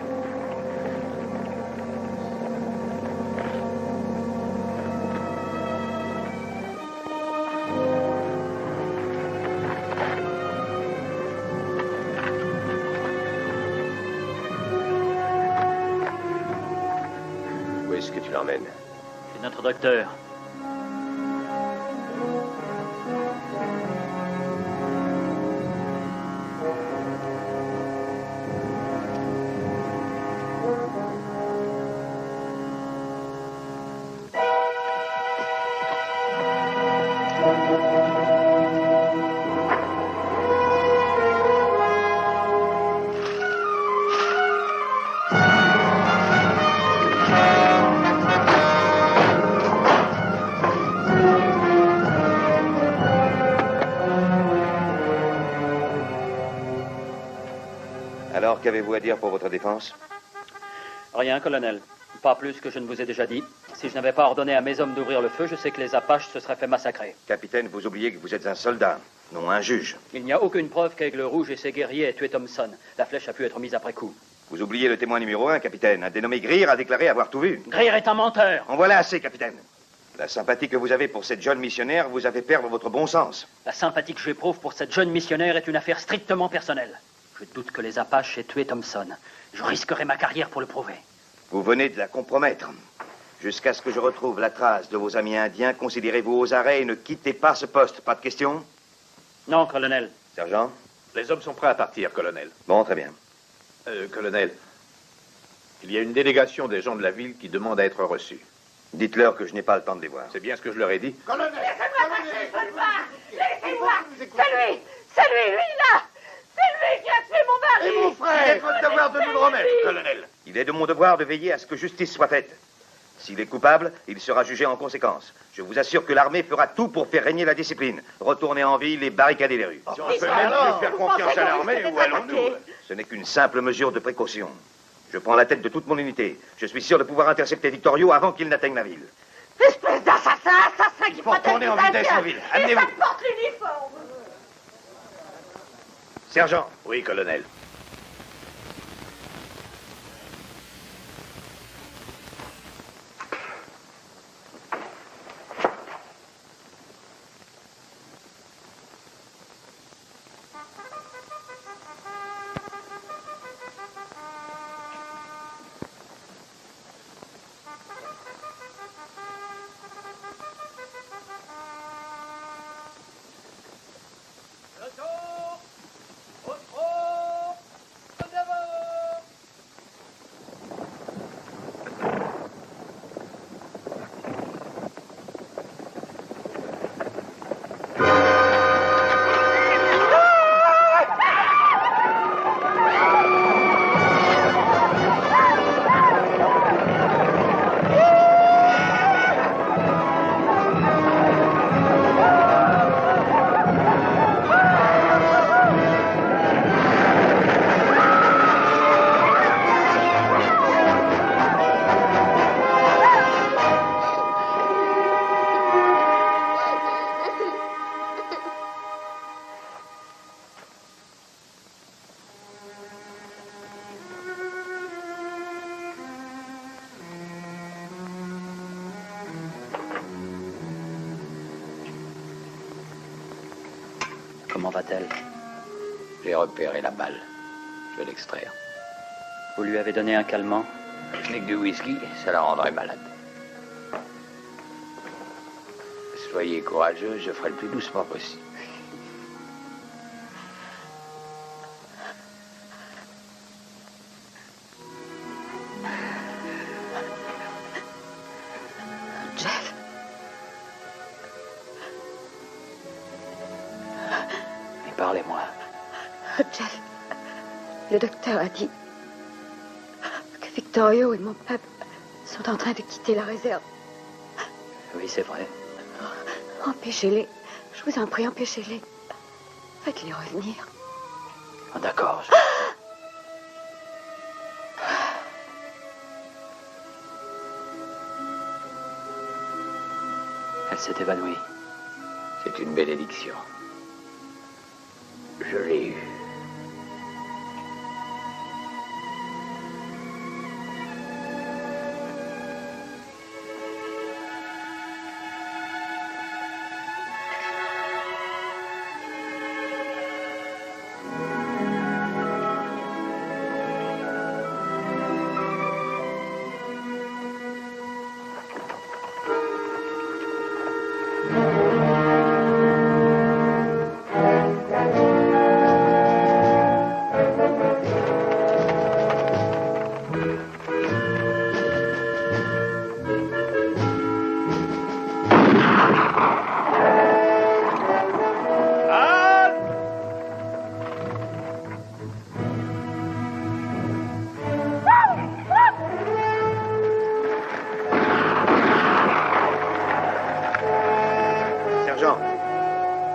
Où est-ce que tu l'emmènes?
C'est notre docteur.
Alors, qu'avez-vous à dire pour votre défense?
Rien, colonel. Pas plus que je ne vous ai déjà dit. Si je n'avais pas ordonné à mes hommes d'ouvrir le feu, je sais que les Apaches se seraient fait massacrer.
Capitaine, vous oubliez que vous êtes un soldat, non un juge.
Il n'y a aucune preuve qu'Aigle Rouge et ses guerriers aient tué Thompson. La flèche a pu être mise après coup.
Vous oubliez le témoin numéro 1, capitaine. Un dénommé Greer a déclaré avoir tout vu.
Greer est un menteur.
En voilà assez, capitaine. La sympathie que vous avez pour cette jeune missionnaire vous a fait perdre votre bon sens.
La sympathie que j'éprouve pour cette jeune missionnaire est une affaire strictement personnelle. Je doute que les Apaches aient tué Thompson. Je risquerai ma carrière pour le prouver.
Vous venez de la compromettre. Jusqu'à ce que je retrouve la trace de vos amis indiens, considérez-vous aux arrêts et ne quittez pas ce poste. Pas de question?
Non, colonel.
Sergent?
Les hommes sont prêts à partir, colonel.
Bon, très bien.
Colonel, il y a une délégation des gens de la ville qui demande à être reçus.
Dites-leur que je n'ai pas le temps de les voir.
C'est bien ce que je leur ai dit.
Colonel! Laissez-moi passer, je veux pas! Laissez-moi! C'est lui, là! C'est lui qui a tué mon mari!
Et mon frère! Il est votre devoir de nous le remettre, colonel.
Il est de mon devoir de veiller à ce que justice soit faite. S'il est coupable, il sera jugé en conséquence. Je vous assure que l'armée fera tout pour faire régner la discipline. Retournez en ville et barricader les rues.
Si on peut même plus faire confiance à l'armée, où allons-nous?
Ce n'est qu'une simple mesure de précaution. Je prends la tête de toute mon unité. Je suis sûr de pouvoir intercepter Victorio avant qu'il n'atteigne la ville.
Espèce d'assassin qui protège
retourner en vitesse en ville. Amenez-vous.
Et ça porte l'uniforme!
Sergent.
Oui, colonel.
Comment va-t-elle?
J'ai repéré la balle. Je vais l'extraire.
Vous lui avez donné un calmant?
Je n'ai que du whisky, ça la rendrait malade. Soyez courageux, je ferai le plus doucement possible.
Jeff.
Mais parlez-moi.
Jeff, le docteur a dit que Victorio et mon peuple sont en train de quitter la réserve.
Oui, c'est vrai.
Empêchez-les. Je vous en prie, empêchez-les. Faites-les revenir.
Ah, d'accord. Elle s'est évanouie.
C'est une bénédiction. Je l'ai eue.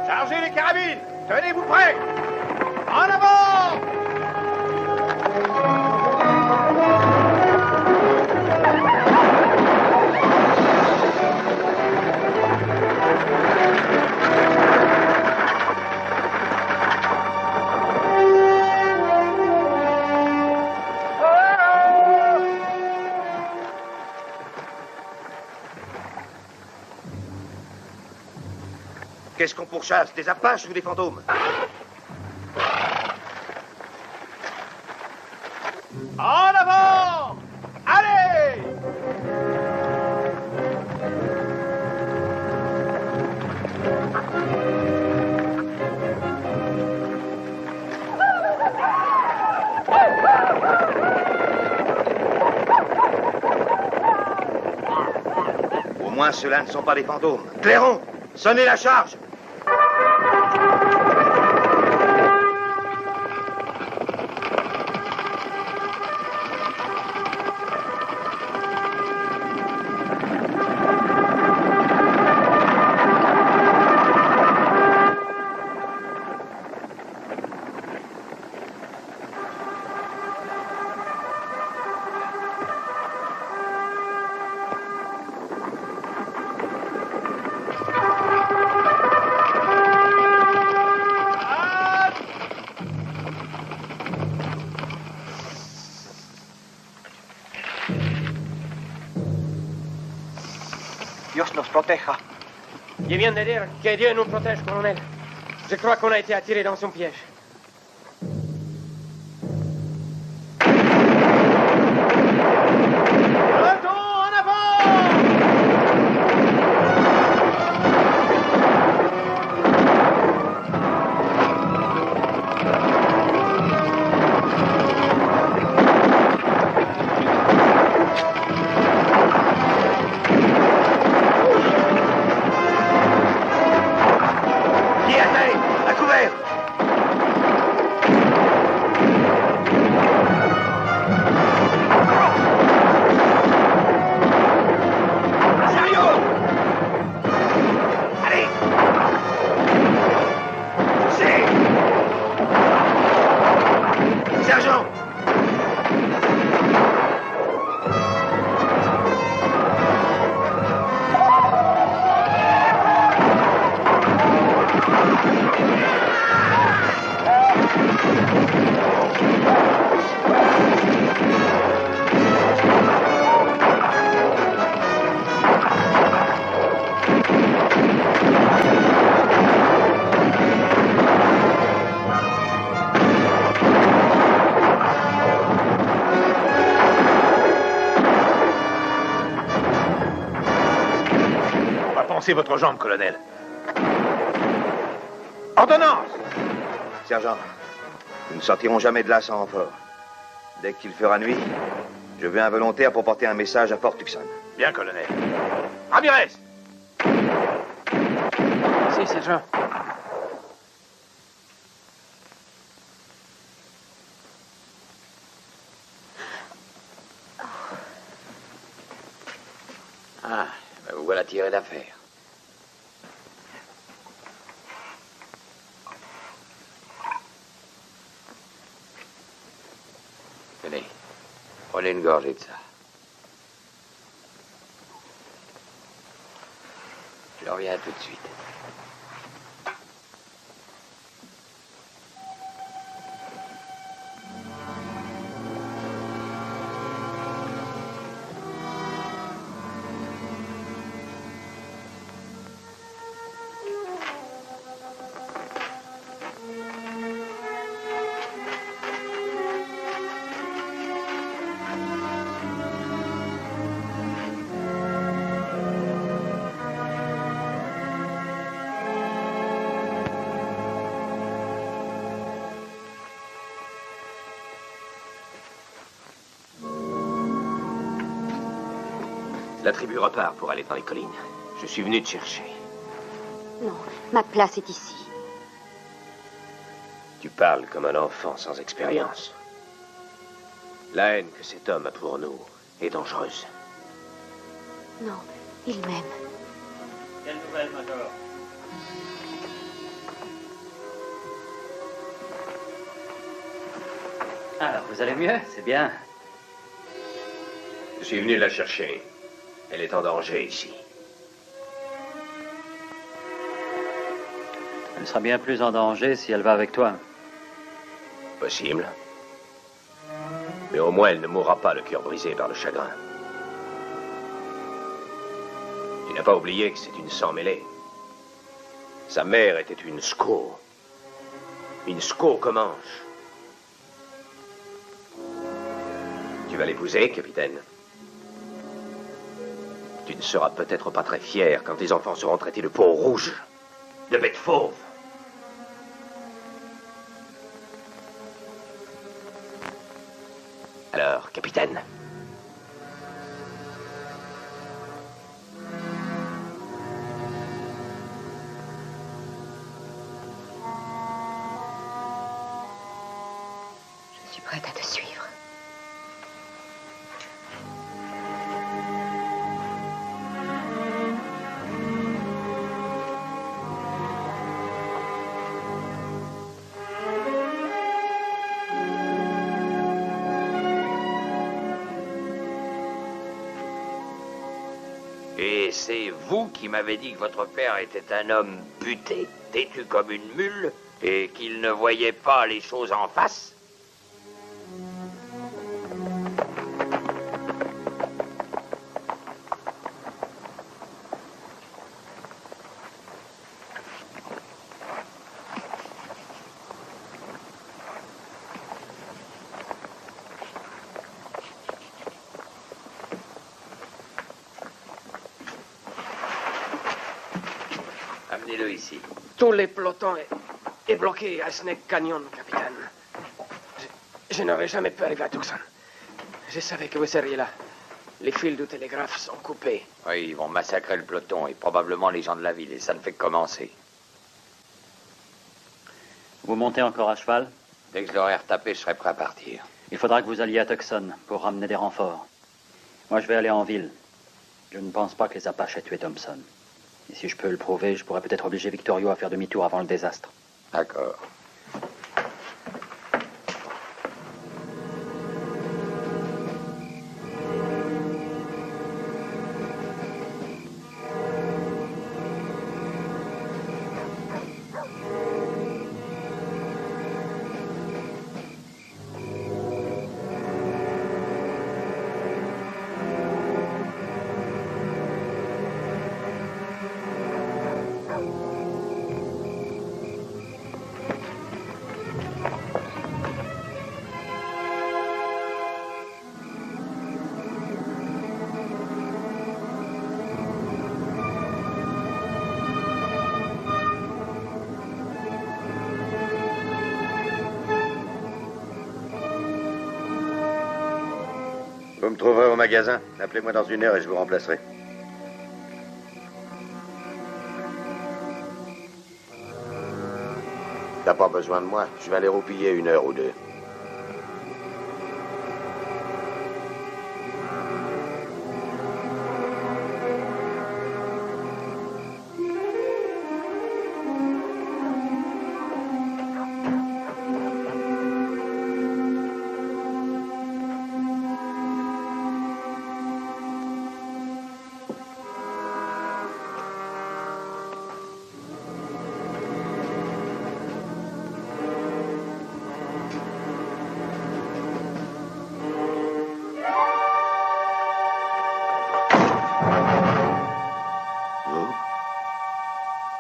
Chargez les carabines! Tenez-vous prêts! En avant!
Qu'est-ce qu'on pourchasse? Des Apaches ou des fantômes?
En avant! Allez!
Au moins, ceux-là ne sont pas des fantômes. Clairon, sonnez la charge!
Dios nos proteja. Je viens de dire que Dieu nous protège, colonel. Je crois qu'on a été attiré dans son piège.
À couvert!
Avancez votre jambe, colonel. Ordonnance!
Sergent, nous ne sortirons jamais de là sans renfort. Dès qu'il fera nuit, je veux un volontaire pour porter un message à Fort Tucson.
Bien, colonel. Ramirez!
Si, sergent.
Ah, ben vous voilà tiré d'affaire. Tenez, prenez une gorgée de ça. Je reviens tout de suite.
La tribu repart pour aller dans les collines. Je suis venu te chercher.
Non, ma place est ici.
Tu parles comme un enfant sans expérience. La haine que cet homme a pour nous est dangereuse.
Non, il m'aime.
Quelle nouvelle, Major? Alors, vous allez mieux? C'est bien.
Je suis venu la chercher. Elle est en danger ici.
Elle sera bien plus en danger si elle va avec toi.
Possible. Mais au moins, elle ne mourra pas le cœur brisé par le chagrin. Tu n'as pas oublié que c'est une sang-mêlée. Sa mère était une squaw. Une squaw comanche. Tu vas l'épouser, capitaine. Tu ne seras peut-être pas très fier quand tes enfants seront traités de peau rouge, de bêtes fauves. Alors, capitaine,
Je suis prête à te suivre.
Et c'est vous qui m'avez dit que votre père était un homme buté, têtu comme une mule, et qu'il ne voyait pas les choses en face? Amenez-le ici.
Tout le peloton est bloqué à Snake Canyon, capitaine. Je n'aurais jamais pu arriver à Tucson. Je savais que vous seriez là. Les fils du télégraphe sont coupés.
Oui, ils vont massacrer le peloton et probablement les gens de la ville, et ça ne fait que commencer.
Vous montez encore à cheval?
Dès que je l'aurai retapé, je serai prêt à partir.
Il faudra que vous alliez à Tucson pour ramener des renforts. Moi, je vais aller en ville. Je ne pense pas que les Apaches aient tué Thompson. Et si je peux le prouver, je pourrais peut-être obliger Victorio à faire demi-tour avant le désastre.
D'accord.
Vous me trouverez au magasin. Appelez-moi dans 1 heure et je vous remplacerai.
T'as pas besoin de moi. Je vais aller roupiller 1 heure ou 2.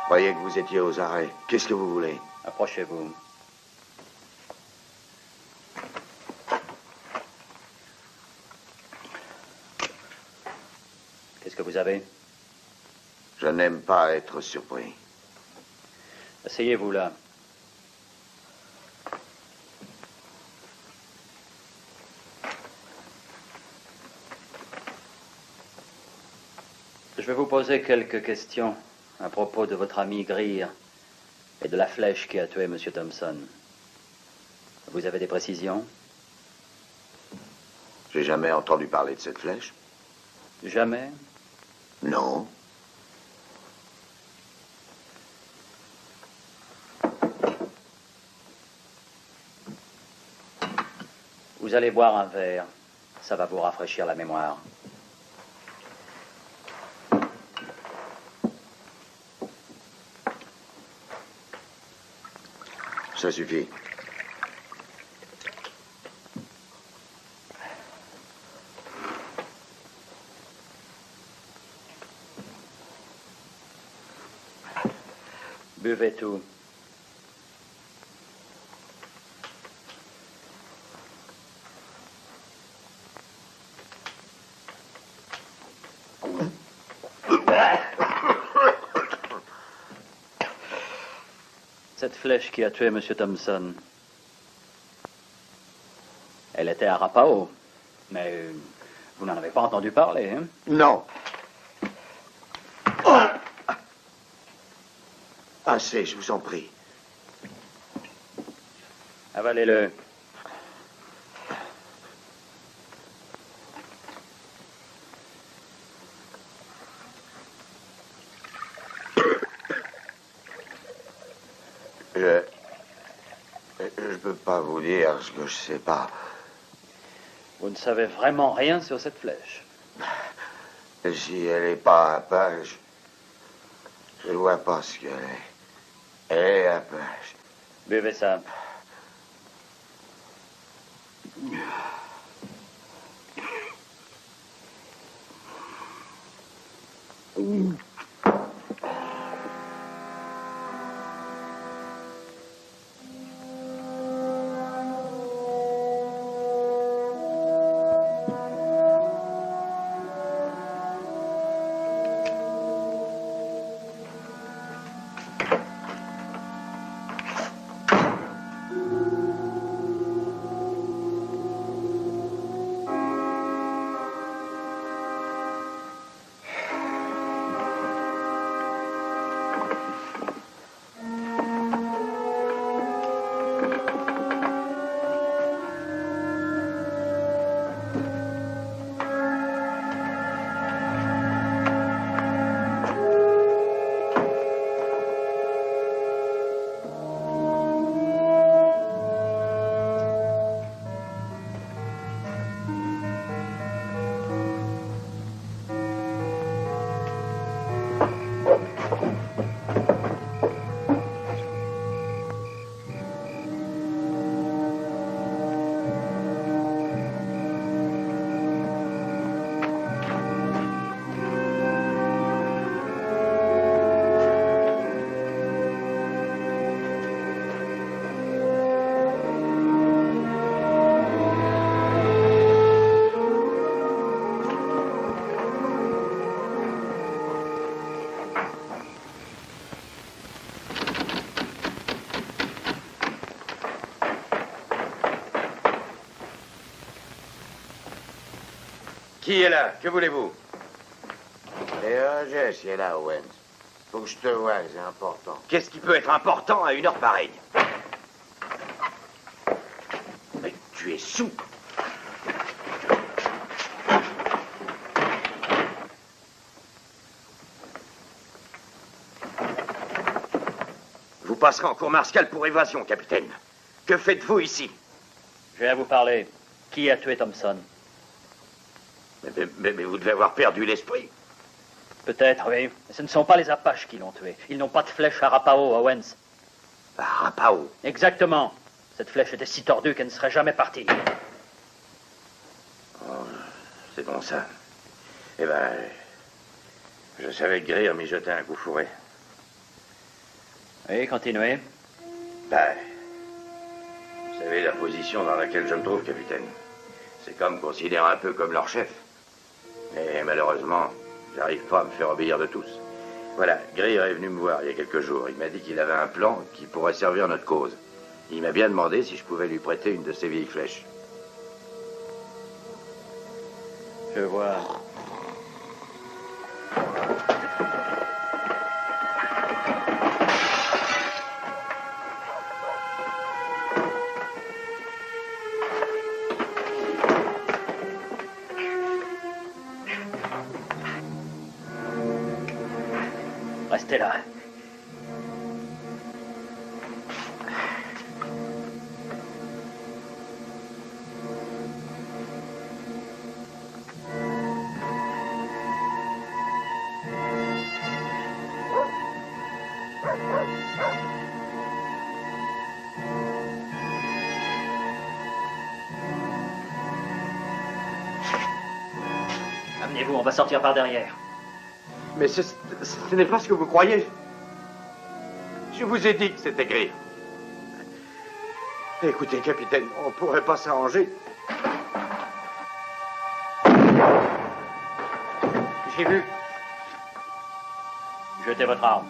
Je croyais que vous étiez aux arrêts. Qu'est-ce que vous voulez?
Approchez-vous. Qu'est-ce que vous avez?
Je n'aime pas être surpris.
Asseyez-vous là. Je vais vous poser quelques questions à propos de votre ami Greer et de la flèche qui a tué M. Thompson. Vous avez des précisions?
J'ai jamais entendu parler de cette flèche.
Jamais?
Non.
Vous allez boire un verre. Ça va vous rafraîchir la mémoire.
Ça suffit.
Buvez tout. Cette flèche qui a tué M. Thompson, elle était à Rapao, mais vous n'en avez pas entendu parler, hein?
Non. Assez, je vous en prie.
Avalez-le.
Je peux pas vous dire ce que je sais pas.
Vous ne savez vraiment rien sur cette flèche.
Si elle est pas à page, je vois pas ce qu'elle est. Elle est à page.
Buvez ça.
Qui est là? Que voulez-vous?
Rogers est là, Owens. Faut que je te voie, c'est important.
Qu'est-ce qui peut être important à une heure pareille? Mais tu es sous. Vous passerez en cour martiale pour évasion, capitaine. Que faites-vous ici?
Je vais à vous parler. Qui a tué Thompson?
Mais vous devez avoir perdu l'esprit.
Peut-être, oui. Mais ce ne sont pas les Apaches qui l'ont tué. Ils n'ont pas de flèche à Arapaho, Owens.
Arapaho?
Exactement. Cette flèche était si tordue qu'elle ne serait jamais partie.
Oh, c'est bon, ça. Eh ben, je savais que Greer m'y jetait un coup fourré.
Oui, continuez.
Ben, vous savez la position dans laquelle je me trouve, capitaine. C'est comme considérer un peu comme leur chef. Mais malheureusement, j'arrive pas à me faire obéir de tous. Voilà, Greer est venu me voir il y a quelques jours. Il m'a dit qu'il avait un plan qui pourrait servir notre cause. Il m'a bien demandé si je pouvais lui prêter une de ses vieilles flèches.
Je vois. Restez là. Amenez-vous, on va sortir par derrière.
Mais ce n'est pas ce que vous croyez. Je vous ai dit que c'était Greer. Écoutez, capitaine, on pourrait pas s'arranger.
J'ai vu. Jetez votre arme.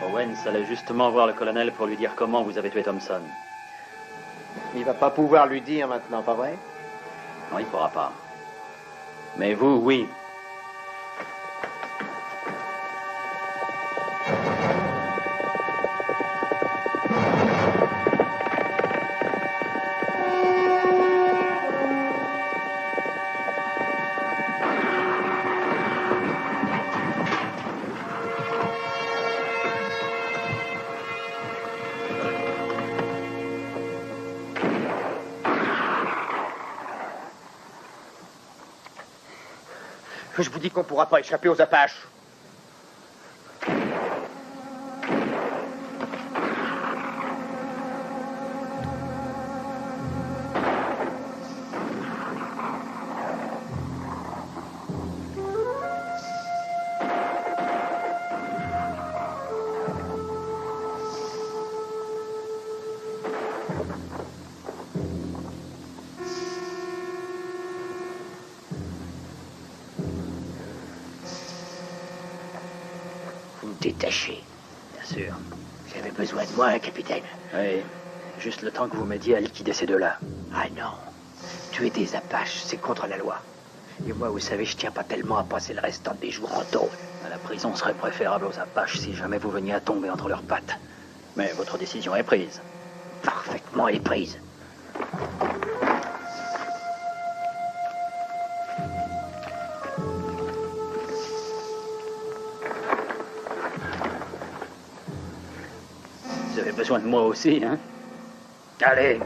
Owens allait justement voir le colonel pour lui dire comment vous avez tué Thompson.
Il va pas pouvoir lui dire maintenant, pas vrai?
Non, il pourra pas. Mais vous, oui.
Je vous dis qu'on pourra pas échapper aux Apaches.
Détaché.
Bien sûr.
Vous avez besoin de moi, hein, capitaine?
Oui. Juste le temps que vous m'aidiez à liquider ces deux-là.
Ah non. Tuer des Apaches, c'est contre la loi. Et moi, vous savez, je tiens pas tellement à passer le restant des jours en tôle.
La prison serait préférable aux Apaches si jamais vous veniez à tomber entre leurs pattes. Mais votre décision est prise.
Parfaitement est prise.
Vous avez besoin de moi aussi, hein? Allez!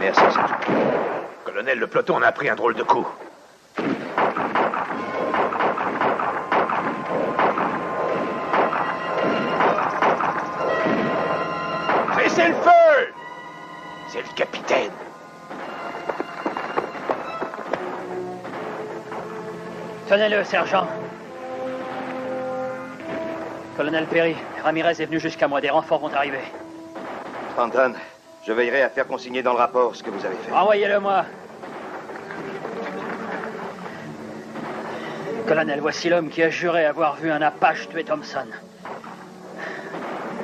Merci, sergent.
Colonel, le peloton en a pris un drôle de coup. Cessez le feu! C'est le capitaine.
Tenez-le, sergent. Colonel Perry, Ramirez est venu jusqu'à moi. Des renforts vont arriver.
Stanton, je veillerai à faire consigner dans le rapport ce que vous avez fait.
Envoyez-le moi. Colonel, voici l'homme qui a juré avoir vu un Apache tuer Thompson.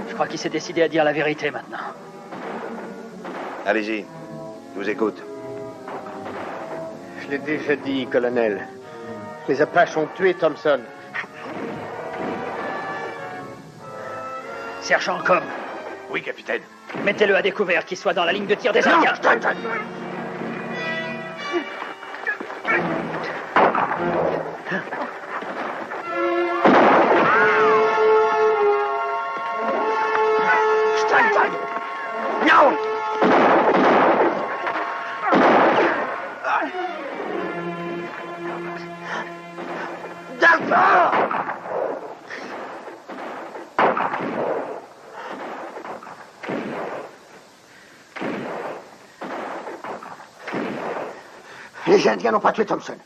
Je crois qu'il s'est décidé à dire la vérité maintenant.
Allez-y, je vous écoute.
Je l'ai déjà dit, colonel. Les Apaches ont tué Thompson.
Sergent Cobb.
Oui, capitaine.
Mettez-le à découvert, qu'il soit dans la ligne de tir des Indiens.
Non! D'accord!
Les Indiens n'ont pas tué Thompson.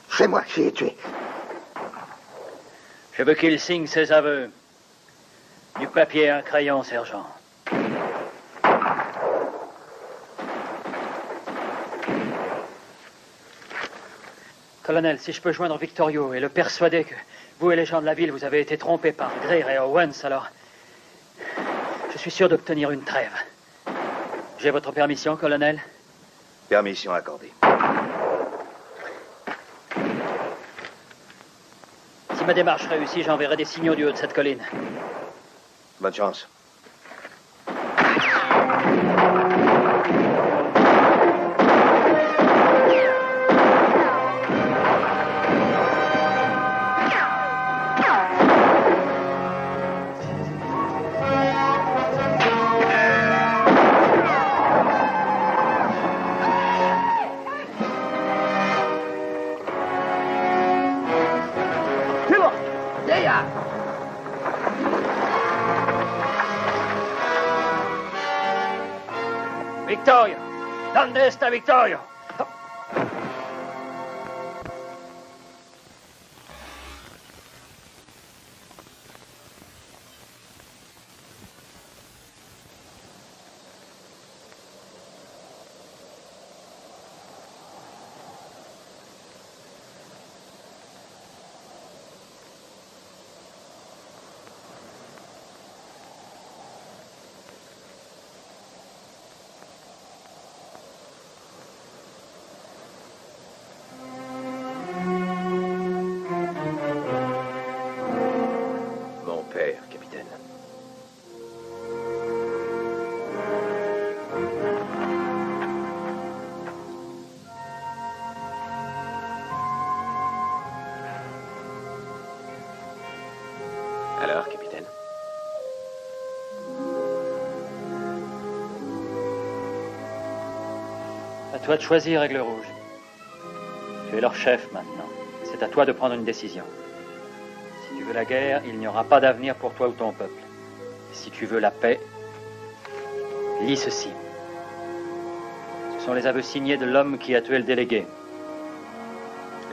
C'est moi qui l'ai tué.
Je veux qu'il signe ses aveux. Du papier et un crayon, sergent. Colonel, si je peux joindre Victorio et le persuader que vous et les gens de la ville, vous avez été trompés par Greer et Owens, alors je suis sûr d'obtenir une trêve. J'ai votre permission, colonel?
Permission accordée.
Si ma démarche réussit, j'enverrai des signaux du haut de cette colline.
Bonne chance.
Victorio! ¿Dónde está Victorio?
Capitaine. Alors, capitaine?
À toi de choisir, Aigle Rouge. Tu es leur chef maintenant. C'est à toi de prendre une décision. Si tu veux la guerre, il n'y aura pas d'avenir pour toi ou ton peuple. Et si tu veux la paix, lis ceci. Ce sont les aveux signés de l'homme qui a tué le délégué.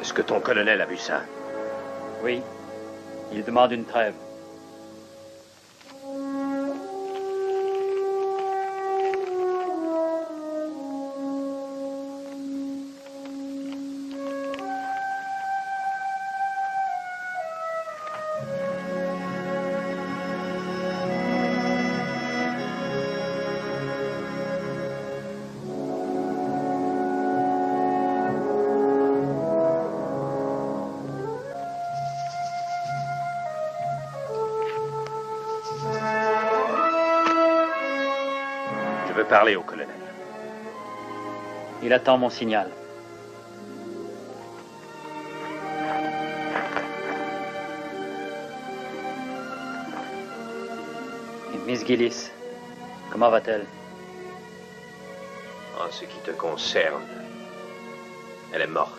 Est-ce que ton colonel a vu ça?
Oui. Il demande une trêve.
Je veux parler au colonel.
Il attend mon signal. Et Miss Gillis, comment va-t-elle?
En ce qui te concerne, elle est morte.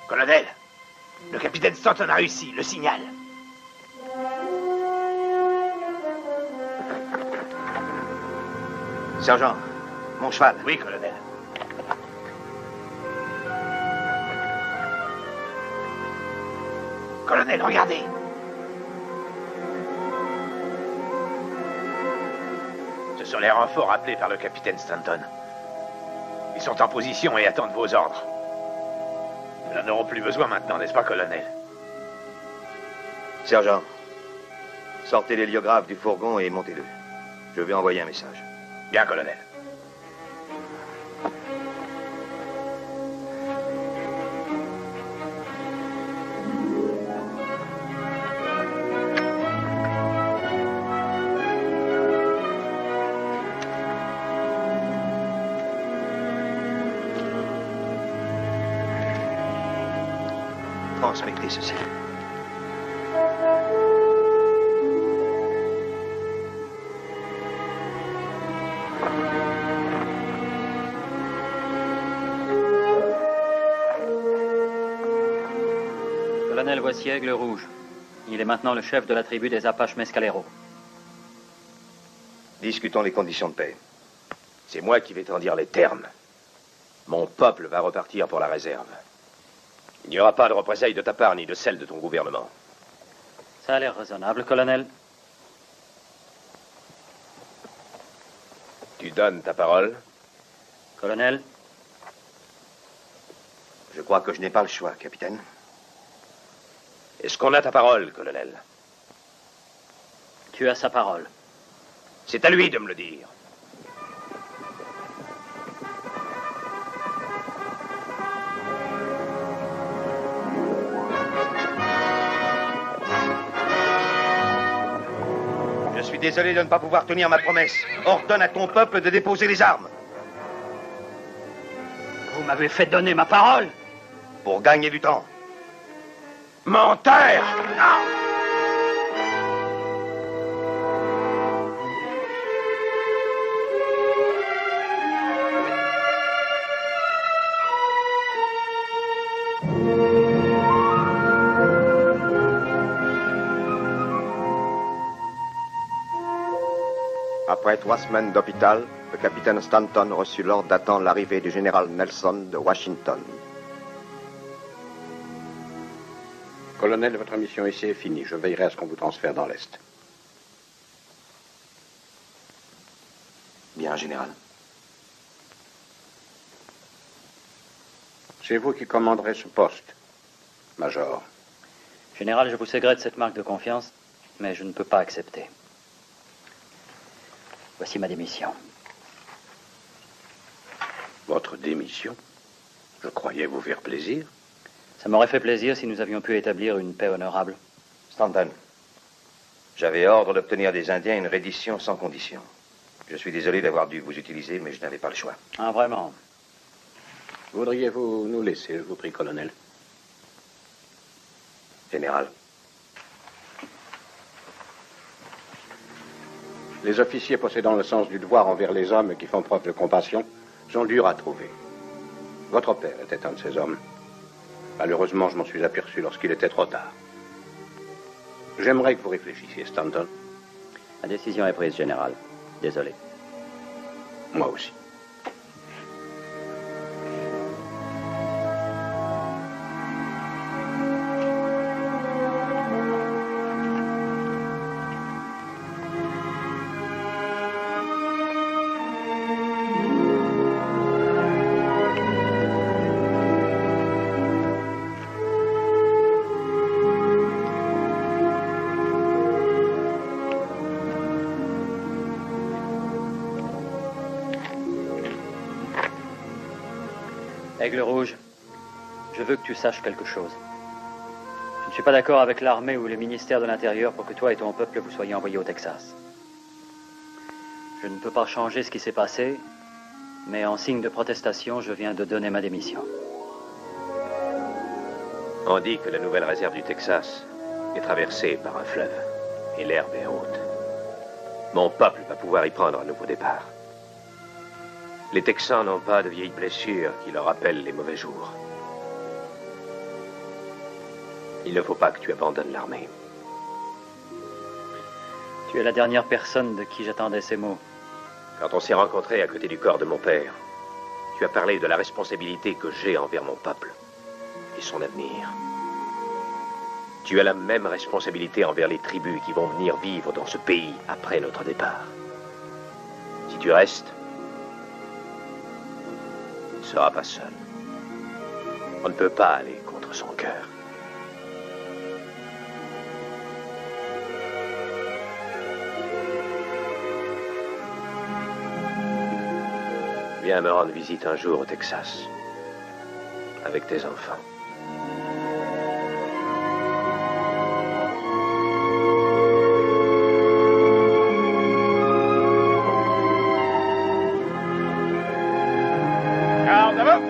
Colonel, le capitaine Stanton a réussi, le signal.
Sergent, mon cheval.
Oui, colonel. Colonel, regardez. Ce sont les renforts appelés par le capitaine Stanton. Ils sont en position et attendent vos ordres. Nous n'en aurons plus besoin maintenant, n'est-ce pas, colonel?
Sergent, sortez l'héliographe du fourgon et montez-le. Je vais envoyer un message.
Bien, colonel.
Transmettez ceci.
Colonel, voici Aigle Rouge. Il est maintenant le chef de la tribu des Apaches Mescalero.
Discutons les conditions de paix.
C'est moi qui vais t'en dire les termes. Mon peuple va repartir pour la réserve. Il n'y aura pas de représailles de ta part ni de celle de ton gouvernement.
Ça a l'air raisonnable, colonel.
Tu donnes ta parole?
Colonel?
Je crois que je n'ai pas le choix, capitaine.
Est-ce qu'on a ta parole, colonel?
Tu as sa parole.
C'est à lui de me le dire.
Je suis désolé de ne pas pouvoir tenir ma promesse. Ordonne à ton peuple de déposer les armes.
Vous m'avez fait donner ma parole.
Pour gagner du temps.
Menteur!
Non! Après 3 semaines d'hôpital, le capitaine Stanton reçut l'ordre d'attendre l'arrivée du général Nelson de Washington.
Colonel, votre mission ici est finie. Je veillerai à ce qu'on vous transfère dans l'Est.
Bien, général.
C'est vous qui commanderez ce poste, Major.
Général, je vous ségrède cette marque de confiance, mais je ne peux pas accepter. Voici ma démission.
Votre démission? Je croyais vous faire plaisir.
Ça m'aurait fait plaisir si nous avions pu établir une paix honorable.
Stanton, j'avais ordre d'obtenir des Indiens une reddition sans condition. Je suis désolé d'avoir dû vous utiliser, mais je n'avais pas le choix.
Ah, vraiment?
Voudriez-vous nous laisser, je vous prie, colonel?
Général.
Les officiers possédant le sens du devoir envers les hommes qui font preuve de compassion sont durs à trouver. Votre père était un de ces hommes. Malheureusement, je m'en suis aperçu lorsqu'il était trop tard. J'aimerais que vous réfléchissiez, Stanton.
La décision est prise, général. Désolé.
Moi aussi.
Aigle Rouge, je veux que tu saches quelque chose. Je ne suis pas d'accord avec l'armée ou le ministère de l'Intérieur pour que toi et ton peuple vous soyez envoyés au Texas. Je ne peux pas changer ce qui s'est passé, mais en signe de protestation, je viens de donner ma démission.
On dit que la nouvelle réserve du Texas est traversée par un fleuve, et l'herbe est haute. Mon peuple va pouvoir y prendre un nouveau départ. Les Texans n'ont pas de vieilles blessures qui leur rappellent les mauvais jours. Il ne faut pas que tu abandonnes l'armée.
Tu es la dernière personne de qui j'attendais ces mots.
Quand on s'est rencontrés à côté du corps de mon père, tu as parlé de la responsabilité que j'ai envers mon peuple et son avenir. Tu as la même responsabilité envers les tribus qui vont venir vivre dans ce pays après notre départ. Si tu restes, tu ne seras pas seul. On ne peut pas aller contre son cœur. Viens me rendre visite un jour au Texas, avec tes enfants.
Garde à vous!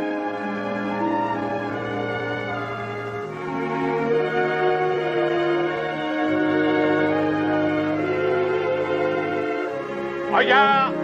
Regarde!